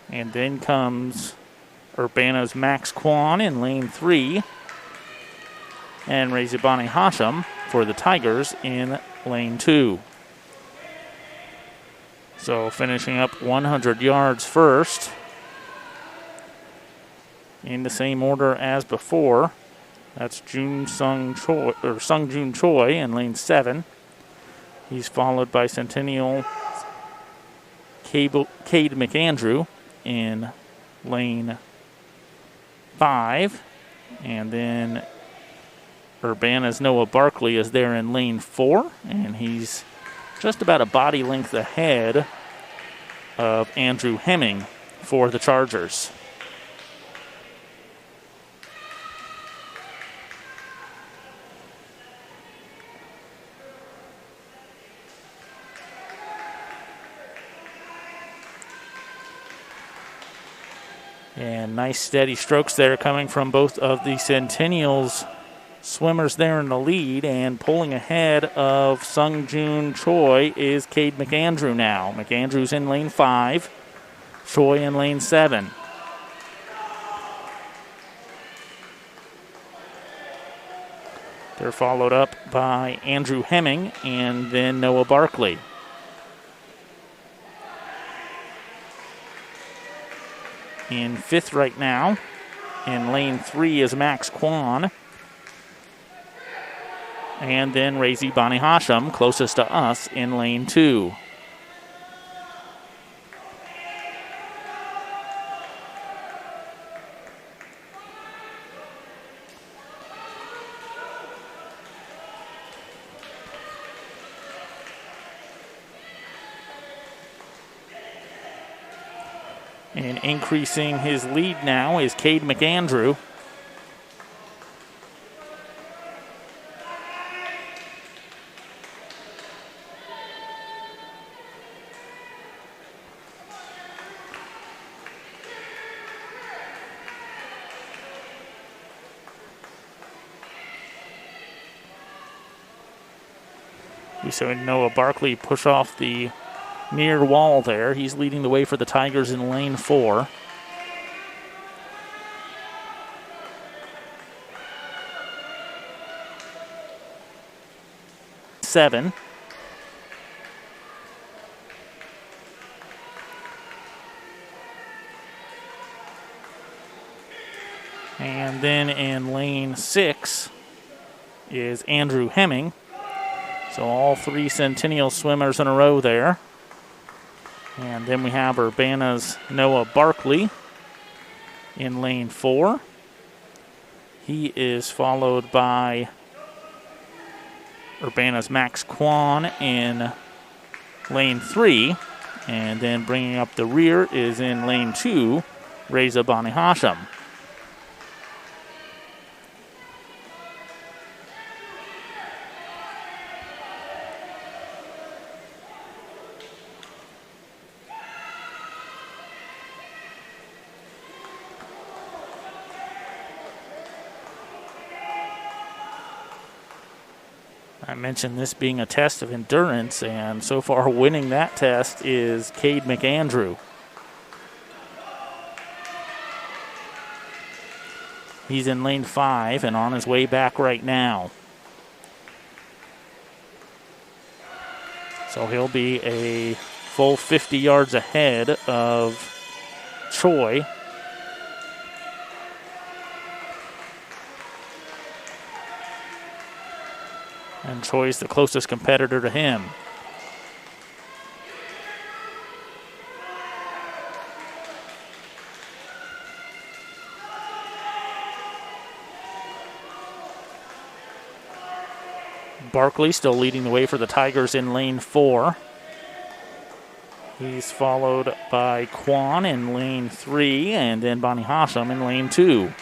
S1: And then comes Urbana's Max Kwan in lane 3. And Reza Bonihashan for the Tigers in lane 2. So finishing up 100 yards first. In the same order as before. That's Sungjun Choi in lane 7. He's followed by Centennial Cade McAndrew in lane 5. And then Urbana's Noah Barkley is there in lane 4, and he's just about a body length ahead of Andrew Hemming for the Chargers. And nice steady strokes there coming from both of the Centennials swimmers there in the lead, and pulling ahead of Sungjun Choi is Cade McAndrew now. McAndrew's in lane 5, Choi in lane 7. They're followed up by Andrew Hemming and then Noah Barkley. In 5th right now, in lane 3 is Max Kwan. And then Reza Bonihashan, closest to us, in lane 2. And increasing his lead now is Cade McAndrew. We saw Noah Barkley push off the near wall there. He's leading the way for the Tigers in lane 4. Seven. And then in lane 6 is Andrew Hemming. So all 3 Centennial swimmers in a row there. And then we have Urbana's Noah Barkley in lane 4. He is followed by Urbana's Max Kwan in lane 3. And then bringing up the rear is in lane 2, Reza Bonihashan. I mentioned this being a test of endurance, and so far winning that test is Cade McAndrew. He's in lane 5 and on his way back right now. So he'll be a full 50 yards ahead of Choi. And Choi's the closest competitor to him. Barkley still leading the way for the Tigers in lane 4. He's followed by Kwan in lane 3 and then Bonnie Hashem in lane 2.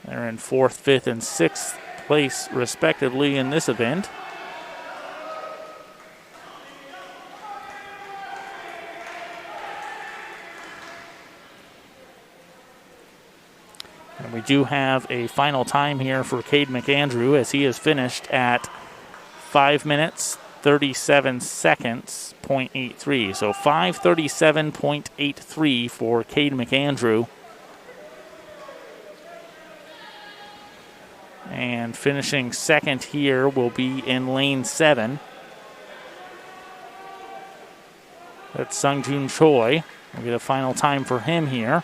S1: They're in 4th, 5th, and 6th place respectively in this event. And we do have a final time here for Cade McAndrew as he is finished at 5 minutes, 37 seconds, .83. So 5:37.83 for Cade McAndrew. And finishing second here will be in lane 7. That's Sungjun Choi. We'll get a final time for him here.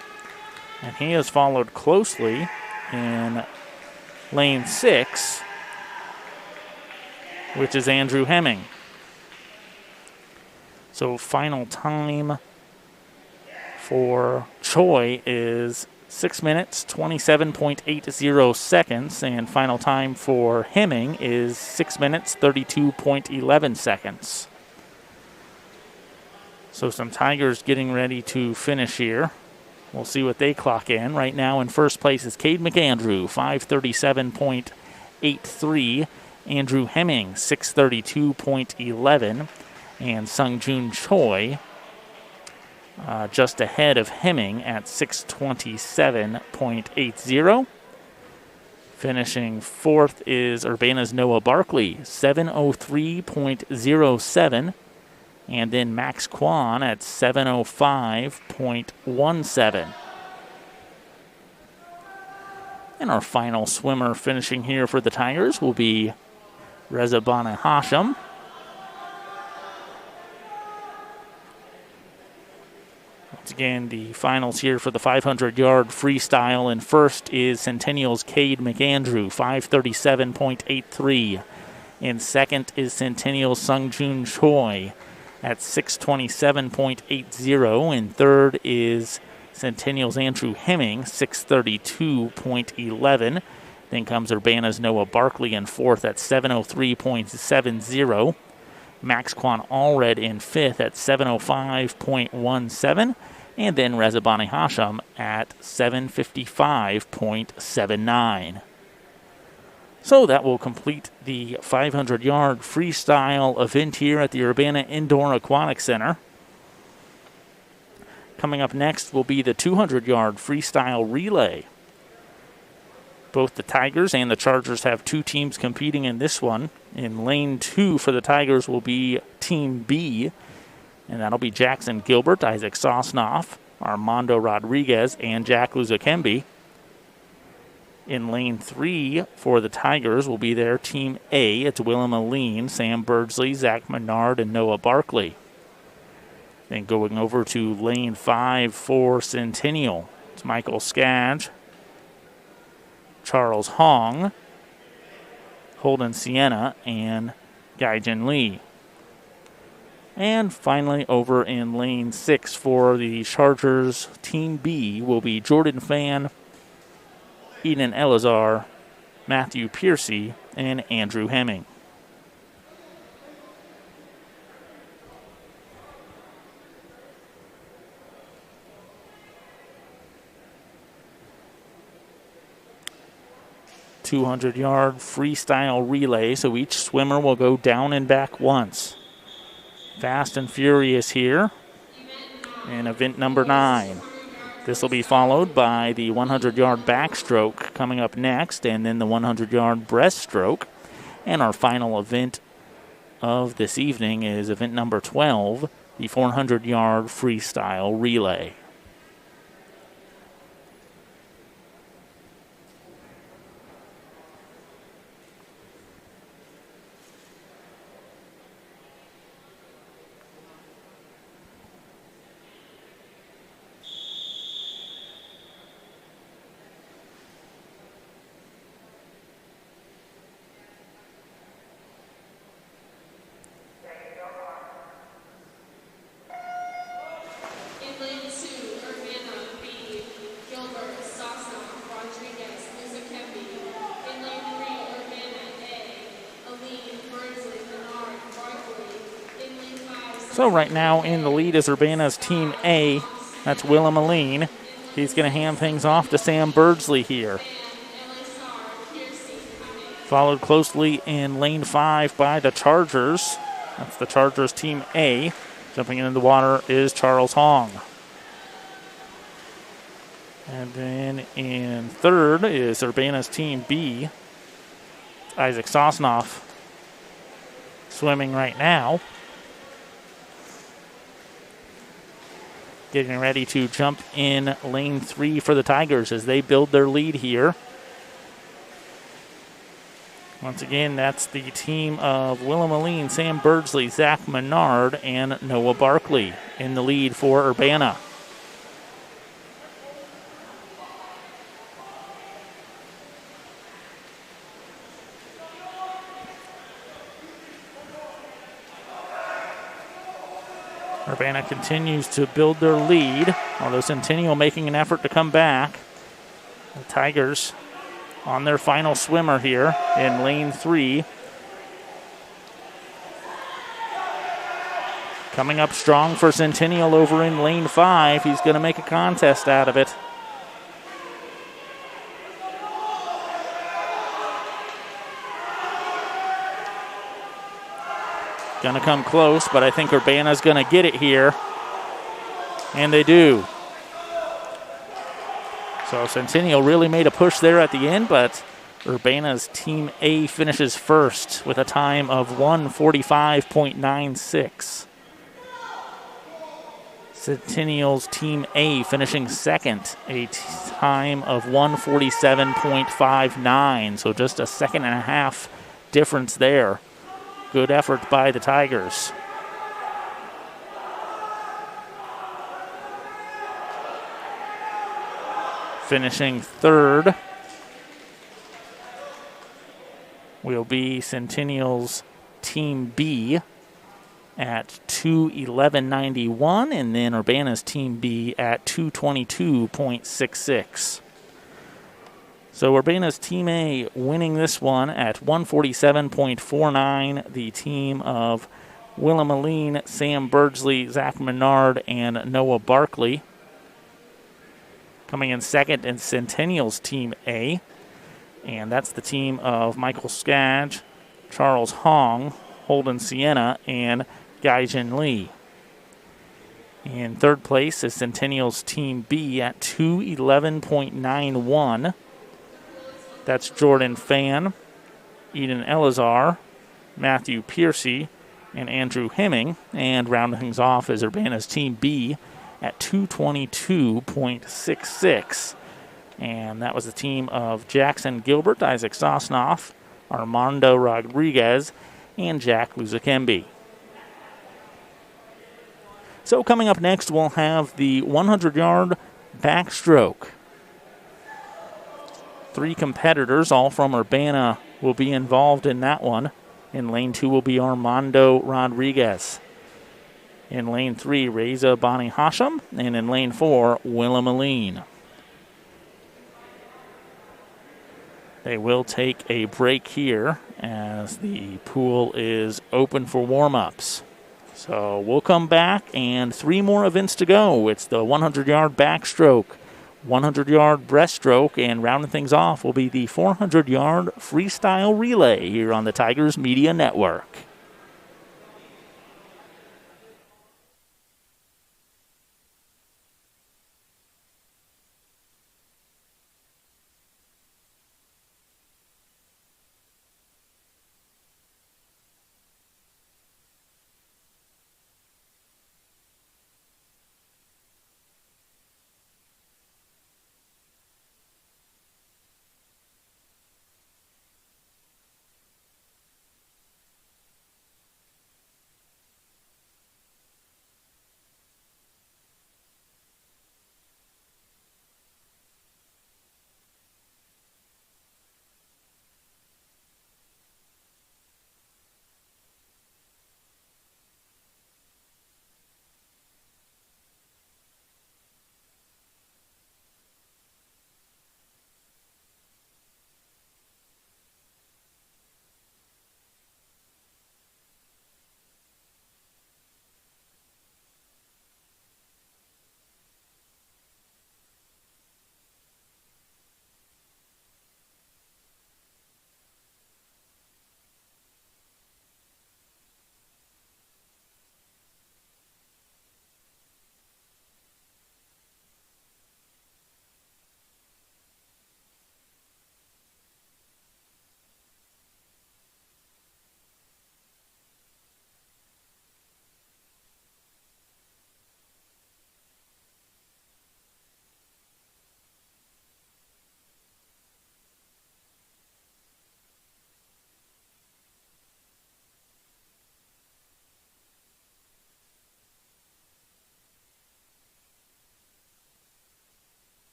S1: And he is followed closely in lane 6, which is Andrew Hemming. So final time for Choi is 6 minutes, 27.80 seconds, and final time for Hemming is 6 minutes, 32.11 seconds. So some Tigers getting ready to finish here. We'll see what they clock in. Right now in first place is Cade McAndrew, 5:37.83. Andrew Hemming, 6:32.11. And Sungjun Choi just ahead of Hemming at 6:27.80. Finishing fourth is Urbana's Noah Barkley, 7:03.07. And then Max Kwan at 7:05.17. And our final swimmer finishing here for the Tigers will be Reza Bonnie Hashem. Once again, the finals here for the 500-yard freestyle. And first is Centennial's Cade McAndrew, 5:37.83. In second is Centennial's Sungjun Choi at 6:27.80. And third is Centennial's Andrew Hemming, 6:32.11. Then comes Urbana's Noah Barkley in fourth at 7:03.70. Max Kwan Allred in fifth at 7:05.17. And then Reza Bonnie Hashem at 7:55.79. So that will complete the 500-yard freestyle event here at the Urbana Indoor Aquatic Center. Coming up next will be the 200-yard freestyle relay. Both the Tigers and the Chargers have two teams competing in this one. In lane 2 for the Tigers will be Team B, and that'll be Jackson Gilbert, Isaac Sosnoff, Armando Rodriguez, and Jack Luzakembe. In lane 3 for the Tigers will be their Team A. It's Willem Aline, Sam Birdsley, Zach Menard, and Noah Barkley. Then going over to lane 5 for Centennial, it's Michael Skaggs, Charles Hong, Holden Sienna, and Gaijin Lee. And finally over in lane 6 for the Chargers Team B will be Jordan Fan, Eden Elazar, Matthew Piercy, and Andrew Hemming. .200-yard freestyle relay, so each swimmer will go down and back once. Fast and Furious here in event number 9. This will be followed by the 100-yard backstroke coming up next, and then the 100-yard breaststroke. And our final event of this evening is event number 12, the 400-yard freestyle relay.
S2: In lane 2, Urbana B, Gilbert, Sasa, Rodriguez, Luzakembi. In lane 3, Urbana A, Aline, Burnsley, Bernard, Barkley. In lane 5,
S1: So right now in the lead is Urbana's Team A. That's Willem Aline. He's going to hand things off to Sam Birdsley here. Followed closely in lane 5 by the Chargers. That's the Chargers Team A. Jumping into the water is Charles Hong. And then in third is Urbana's Team B. Isaac Sosnoff swimming right now. Getting ready to jump in lane 3 for the Tigers as they build their lead here. Once again, that's the team of Willem Aline, Sam Birdsley, Zach Menard, and Noah Barkley in the lead for Urbana. Urbana continues to build their lead, although Centennial making an effort to come back. The Tigers on their final swimmer here in lane 3. Coming up strong for Centennial over in lane 5. He's going to make a contest out of it. Going to come close, but I think Urbana's going to get it here. And they do. So Centennial really made a push there at the end, but Urbana's Team A finishes first with a time of 1:45.96. Centennial's Team A finishing second, a time of 1:47.59. So just a second and a half difference there. Good effort by the Tigers. Finishing third will be Centennial's Team B at 2:11.91, and then Urbana's Team B at 2:22.66. So Urbana's Team A winning this one at 1:47.49. The team of Willem Aline, Sam Birdsley, Zach Menard, and Noah Barkley. Coming in second in Centennial's Team A. And that's the team of Michael Skagg, Charles Hong, Holden Sienna, and Gaijin Lee. In third place is Centennial's Team B at 2:11.91. That's Jordan Fan, Eden Elazar, Matthew Piercy, and Andrew Hemming. And rounding things off is Urbana's Team B at 2:22.66. And that was the team of Jackson Gilbert, Isaac Sosnoff, Armando Rodriguez, and Jack Luzakembi. So coming up next, we'll have the 100-yard backstroke. 3 competitors, all from Urbana, will be involved in that one. In lane 2 will be Armando Rodriguez. In lane 3, Reza Bani Hashim. And in lane 4, Willem Aline. They will take a break here as the pool is open for warm-ups. So we'll come back, and 3 more events to go. It's the 100-yard backstroke, 100-yard breaststroke, and rounding things off will be the 400-yard freestyle relay here on the Tigers Media Network.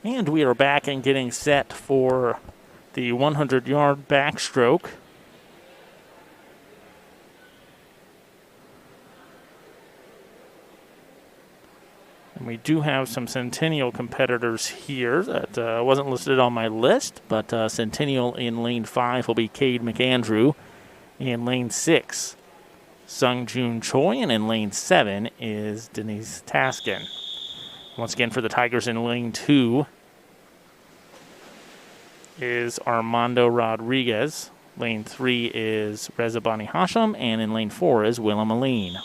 S1: And we are back and getting set for the 100-yard backstroke. And we do have some Centennial competitors here that wasn't listed on my list, but Centennial in lane 5 will be Cade McAndrew. In lane 6, Sung Jun Choi, and in lane 7 is Denise Taskin. Once again for the Tigers in lane 2 is Armando Rodriguez. Lane 3 is Reza Bani Hashim, and in lane 4 is Willem Aline.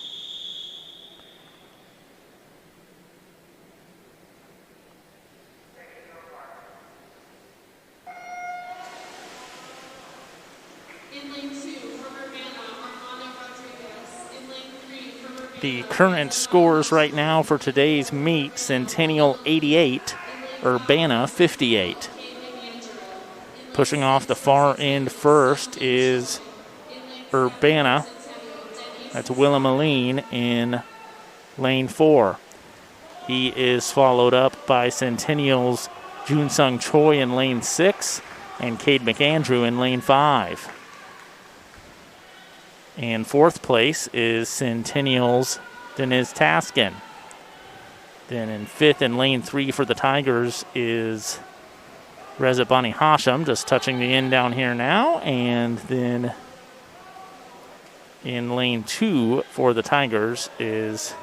S1: The current scores right now for today's meet: Centennial 88, Urbana 58. Pushing off the far end first is Urbana. That's Willem Aline in lane 4. He is followed up by Centennial's Jun Sung Choi in lane 6 and Cade McAndrew in lane 5. In 4th place is Centennial's Denise Taskin. Then in 5th in lane 3 for the Tigers is Reza Bani Hashim, just touching the end down here now. And then in lane 2 for the Tigers is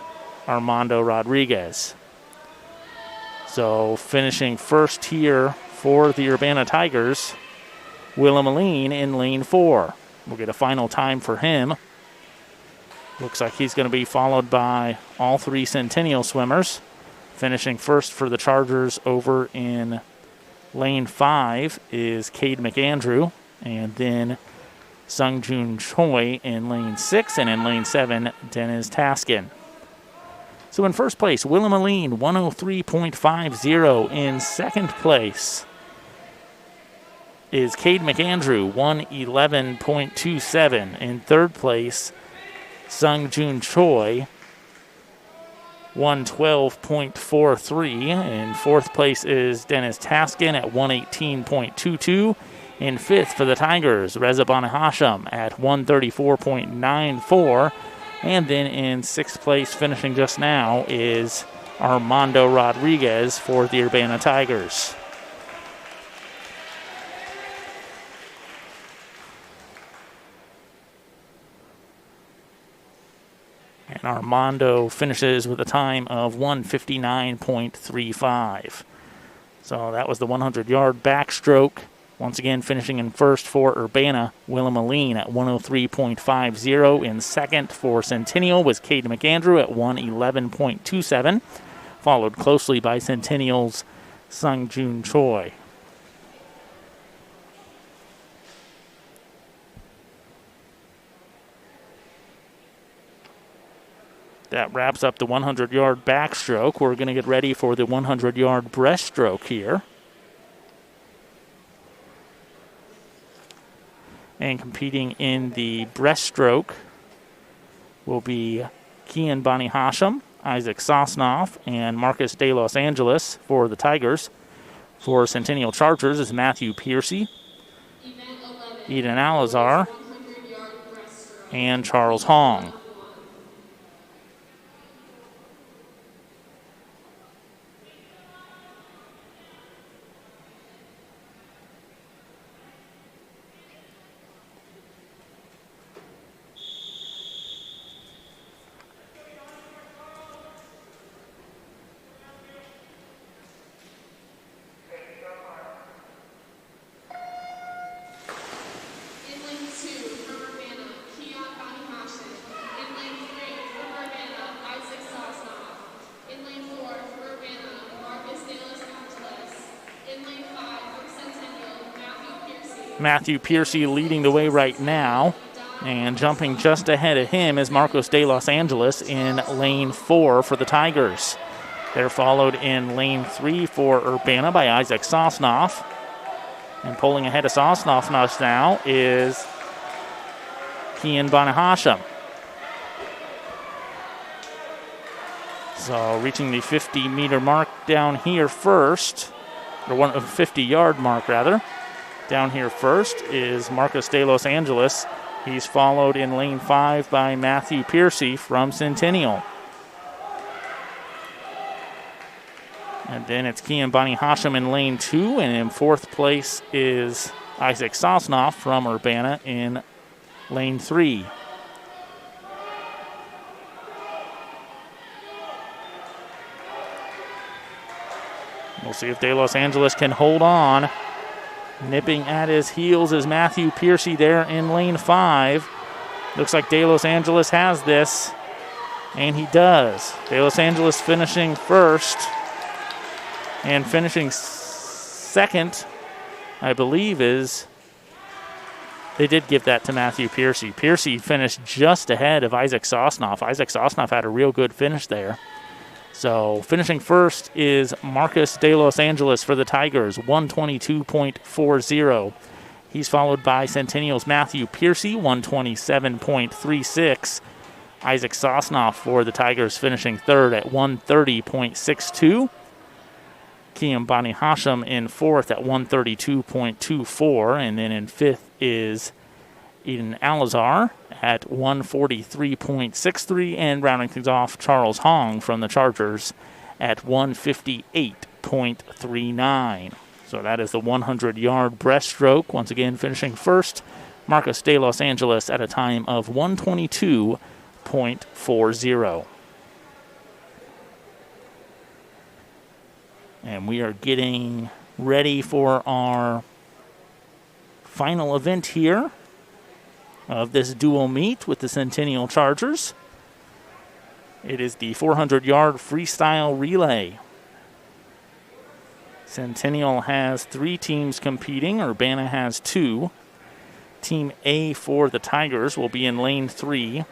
S1: Armando Rodriguez. So finishing first here for the Urbana Tigers, Willem Aline in lane 4. We'll get a final time for him. Looks like he's going to be followed by all 3 Centennial swimmers. Finishing first for the Chargers over in lane 5 is Cade McAndrew, and then Sung Jun Choi in lane 6, and in lane 7, Dennis Taskin. So in first place, Willem Aline, 103.50. In second place is Cade McAndrew, 111.27. In third place, Sung Jun Choi, 112.43. In fourth place is Dennis Taskin at 118.22. In fifth for the Tigers, Reza Bani Hashim at 134.94. And then in sixth place, finishing just now, is Armando Rodriguez for the Urbana Tigers. And Armando finishes with a time of 1:59.35. So that was the 100-yard backstroke. Once again, finishing in first for Urbana, Willem Aline at 103.50. In second for Centennial was Cade McAndrew at 111.27, followed closely by Centennial's Sung Jun Choi. That wraps up the 100-yard backstroke. We're going to get ready for the 100-yard breaststroke here. And competing in the breaststroke will be Kian Bani Hashim, Isaac Sosnoff, and Marcus de Los Angeles for the Tigers. For Centennial Chargers is Matthew Piercy, Eden Alazar, and Charles Hong. Matthew Piercy leading the way right now, and jumping just ahead of him is Marcos de Los Angeles in lane 4 for the Tigers. They're followed in lane 3 for Urbana by Isaac Sosnoff. And pulling ahead of Sosnoff now is Kian Bani Hashim. So reaching the 50-meter mark down here first or 50-yard mark, rather. Down here first is Marcus de Los Angeles. He's followed in lane 5 by Matthew Piercy from Centennial. And then it's Kian Bani Hashem in lane 2, and in 4th place is Isaac Sosnoff from Urbana in lane 3. We'll see if De Los Angeles can hold on. Nipping at his heels is Matthew Piercy there in lane 5. Looks like De Los Angeles has this, and he does. De Los Angeles finishing first. And finishing second, I believe, is... They did give that to Matthew Piercy. Piercy finished just ahead of Isaac Sosnoff. Isaac Sosnoff had a real good finish there. So finishing first is Marcus de Los Angeles for the Tigers, 122.40. He's followed by Centennial's Matthew Piercy, 127.36. Isaac Sosnoff for the Tigers finishing third at 130.62. Kiam Bani Hashem in 4th at 132.24. And then in 5th is Eden Alazar at 143.63. And rounding things off, Charles Hong from the Chargers at 158.39. So that is the 100-yard breaststroke. Once again, finishing first, Marcus de Los Angeles at a time of 122.40. And we are getting ready for our final event here of this dual meet with the Centennial Chargers. It is the 400-yard freestyle relay. Centennial has 3 teams competing. Urbana has 2. Team A for the Tigers will be in lane 3.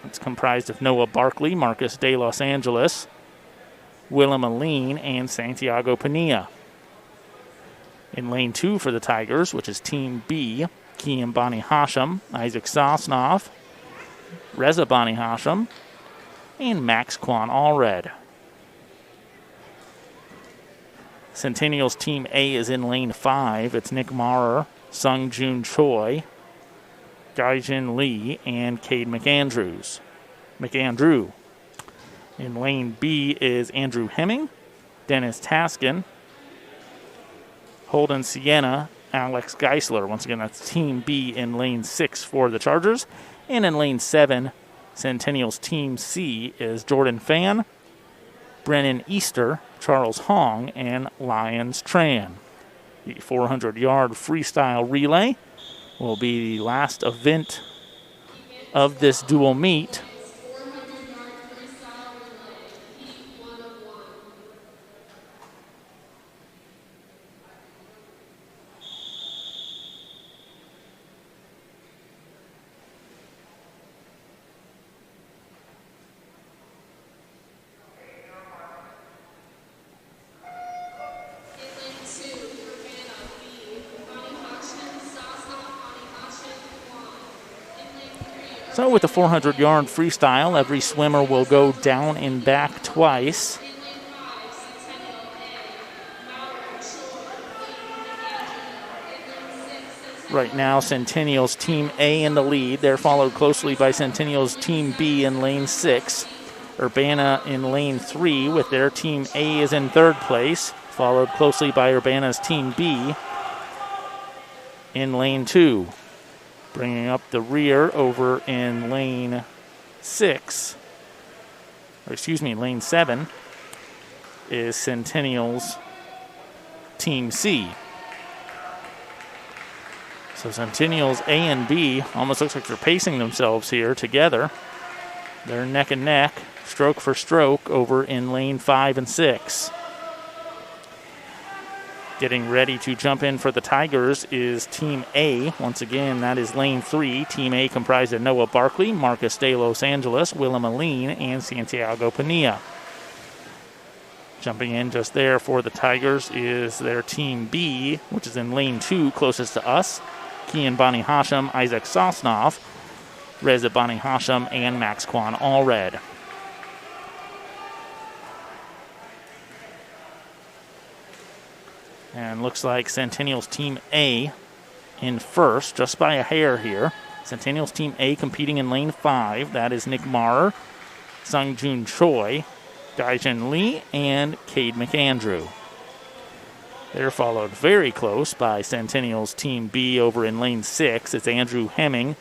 S1: It's comprised of Noah Barkley, Marcus de Los Angeles, Willem Aline, and Santiago Pania. In lane 2 for the Tigers, which is Team B, Kian Bani Hashem, Isaac Sosnoff, Reza Bani Hashem, and Max Kwan Allred. Centennial's Team A is in lane 5. It's Nick Maurer, Sung Jun Choi, Gaijin Lee, and Cade McAndrew. In lane B is Andrew Hemming, Dennis Taskin, Holden Sienna, Alex Geisler. Once again, that's Team B in lane 6 for the Chargers. And in lane 7, Centennial's Team C is Jordan Fan, Brennan Easter, Charles Hong, and Lyons Tran. The 400-yard freestyle relay will be the last event of this dual meet. So with the 400-yard freestyle, every swimmer will go down and back twice. Right now, Centennial's Team A in the lead. They're followed closely by Centennial's Team B in lane 6. Urbana in lane 3 with their Team A is in 3rd place, followed closely by Urbana's Team B in lane 2. Bringing up the rear over in lane 7 is Centennial's Team C. So Centennial's A and B almost looks like they're pacing themselves here together. They're neck and neck, stroke for stroke over in lane 5 and 6. Getting ready to jump in for the Tigers is Team A. Once again, that is lane 3. Team A comprised of Noah Barkley, Marcus de Los Angeles, Willem Aline, and Santiago Pania. Jumping in just there for the Tigers is their Team B, which is in lane 2, closest to us. Kian Bani Hashem, Isaac Sosnoff, Reza Bani Hashem, and Max Kwan Allred. And looks like Centennial's Team A in first, just by a hair here. Centennial's Team A competing in lane 5. That is Nick Marr, Sung-Jun Choi, Daijin Lee, and Cade McAndrew. They're followed very close by Centennial's Team B over in lane 6. It's Andrew Hemming,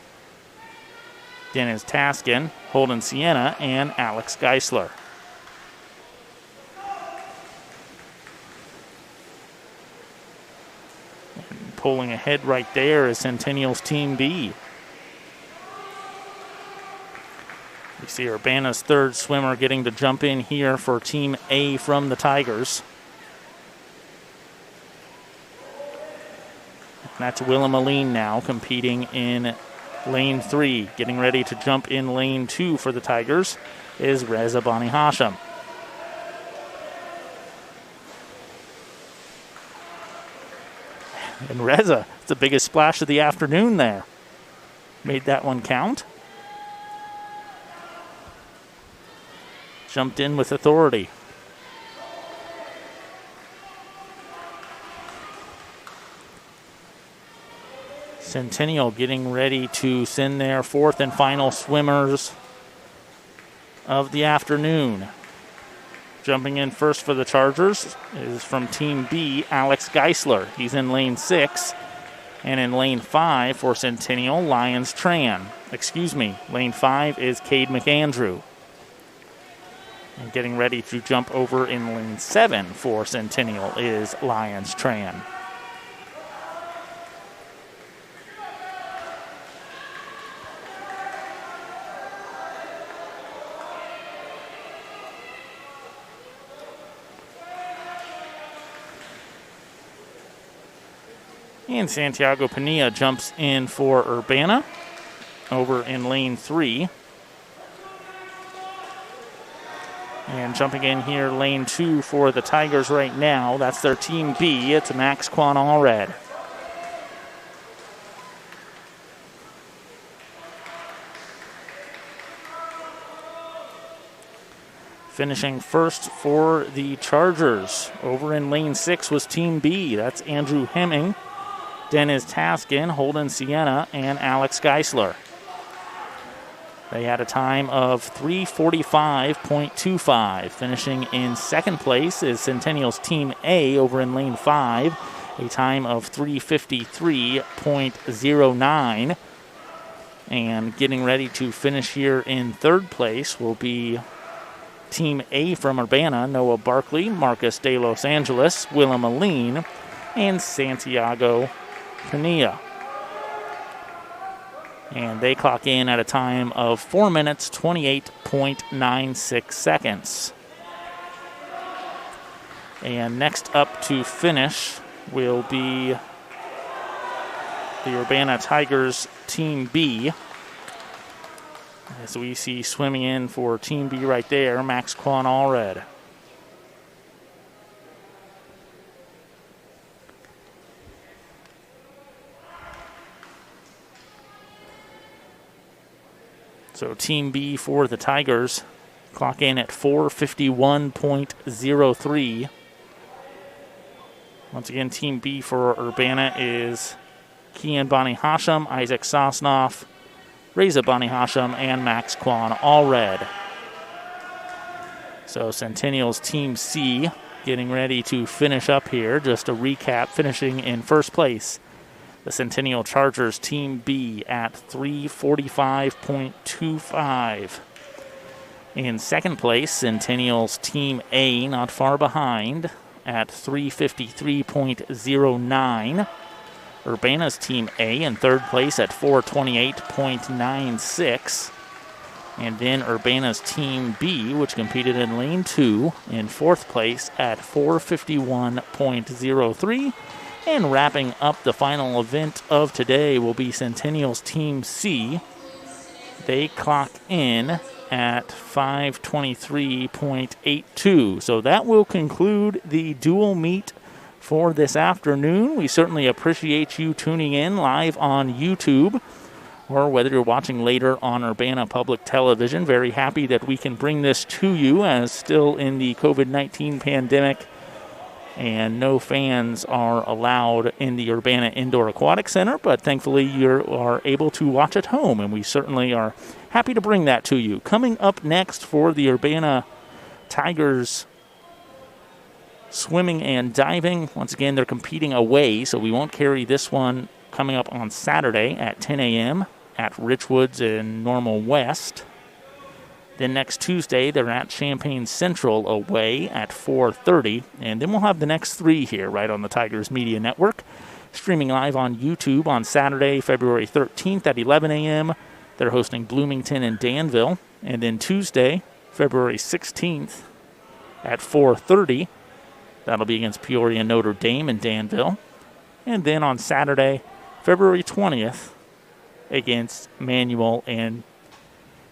S1: Dennis Taskin, Holden Sienna, and Alex Geisler. And pulling ahead right there is Centennial's Team B. You see Urbana's third swimmer getting to jump in here for Team A from the Tigers. And that's Willem Aline now competing in lane 3. Getting ready to jump in lane 2 for the Tigers is Reza Bani Hashim. And Reza, it's the biggest splash of the afternoon there. Made that one count. Jumped in with authority. Centennial getting ready to send their fourth and final swimmers of the afternoon. Jumping in first for the Chargers is from Team B, Alex Geisler. He's in lane 6. And in lane 5 for Centennial, Lyons Tran. Lane 5 is Cade McAndrew. And getting ready to jump over in lane 7 for Centennial is Lyons Tran. And Santiago Pania jumps in for Urbana over in lane 3. And jumping in here, lane 2 for the Tigers right now. That's their Team B. It's Max Quan Allred. Finishing first for the Chargers. Over in lane 6 was Team B. That's Andrew Hemming, Dennis Taskin, Holden Sienna, and Alex Geisler. They had a time of 3:45.25. Finishing in second place is Centennial's Team A over in lane 5, a time of 3:53.09. And getting ready to finish here in third place will be Team A from Urbana, Noah Barkley, Marcus de Los Angeles, Willem Aline, and Santiago Pania. And they clock in at a time of 4 minutes, 28.96 seconds. And next up to finish will be the Urbana Tigers Team B. As we see swimming in for Team B right there, Max Quan Allred. So Team B for the Tigers clock in at 4:51.03. Once again, Team B for Urbana is Kian Bani Hashim, Isaac Sosnoff, Reza Bani Hashim, and Max Quan Allred. So Centennial's Team C getting ready to finish up here. Just a recap, finishing in first place, the Centennial Chargers Team B at 3:45.25. In second place, Centennial's Team A, not far behind, at 3:53.09. Urbana's Team A in third place at 4:28.96. And then Urbana's Team B, which competed in lane 2, in fourth place at 4:51.03. And wrapping up the final event of today will be Centennial's Team C. They clock in at 5:23.82. So that will conclude the dual meet for this afternoon. We certainly appreciate you tuning in live on YouTube, or whether you're watching later on Urbana Public Television. Very happy that we can bring this to you, as still in the COVID-19 pandemic and no fans are allowed in the Urbana Indoor Aquatic Center, but thankfully you are able to watch at home, and we certainly are happy to bring that to you. Coming up next for the Urbana Tigers swimming and diving, once again they're competing away, so we won't carry this one coming up on Saturday at 10 a.m. at Richwoods in Normal West. Then next Tuesday, they're at Champaign Central away at 4:30. And then we'll have the next three here right on the Tigers Media Network. Streaming live on YouTube on Saturday, February 13th at 11 a.m. They're hosting Bloomington and Danville. And then Tuesday, February 16th at 4:30. That'll be against Peoria and Notre Dame in Danville. And then on Saturday, February 20th, against Manual and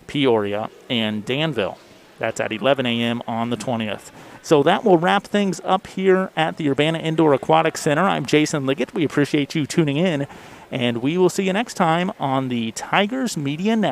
S1: Peoria and Danville. That's at 11 a.m. on the 20th. So that will wrap things up here at the Urbana Indoor Aquatic Center. I'm Jason Liggett. We appreciate you tuning in, and we will see you next time on the Tigers Media Network.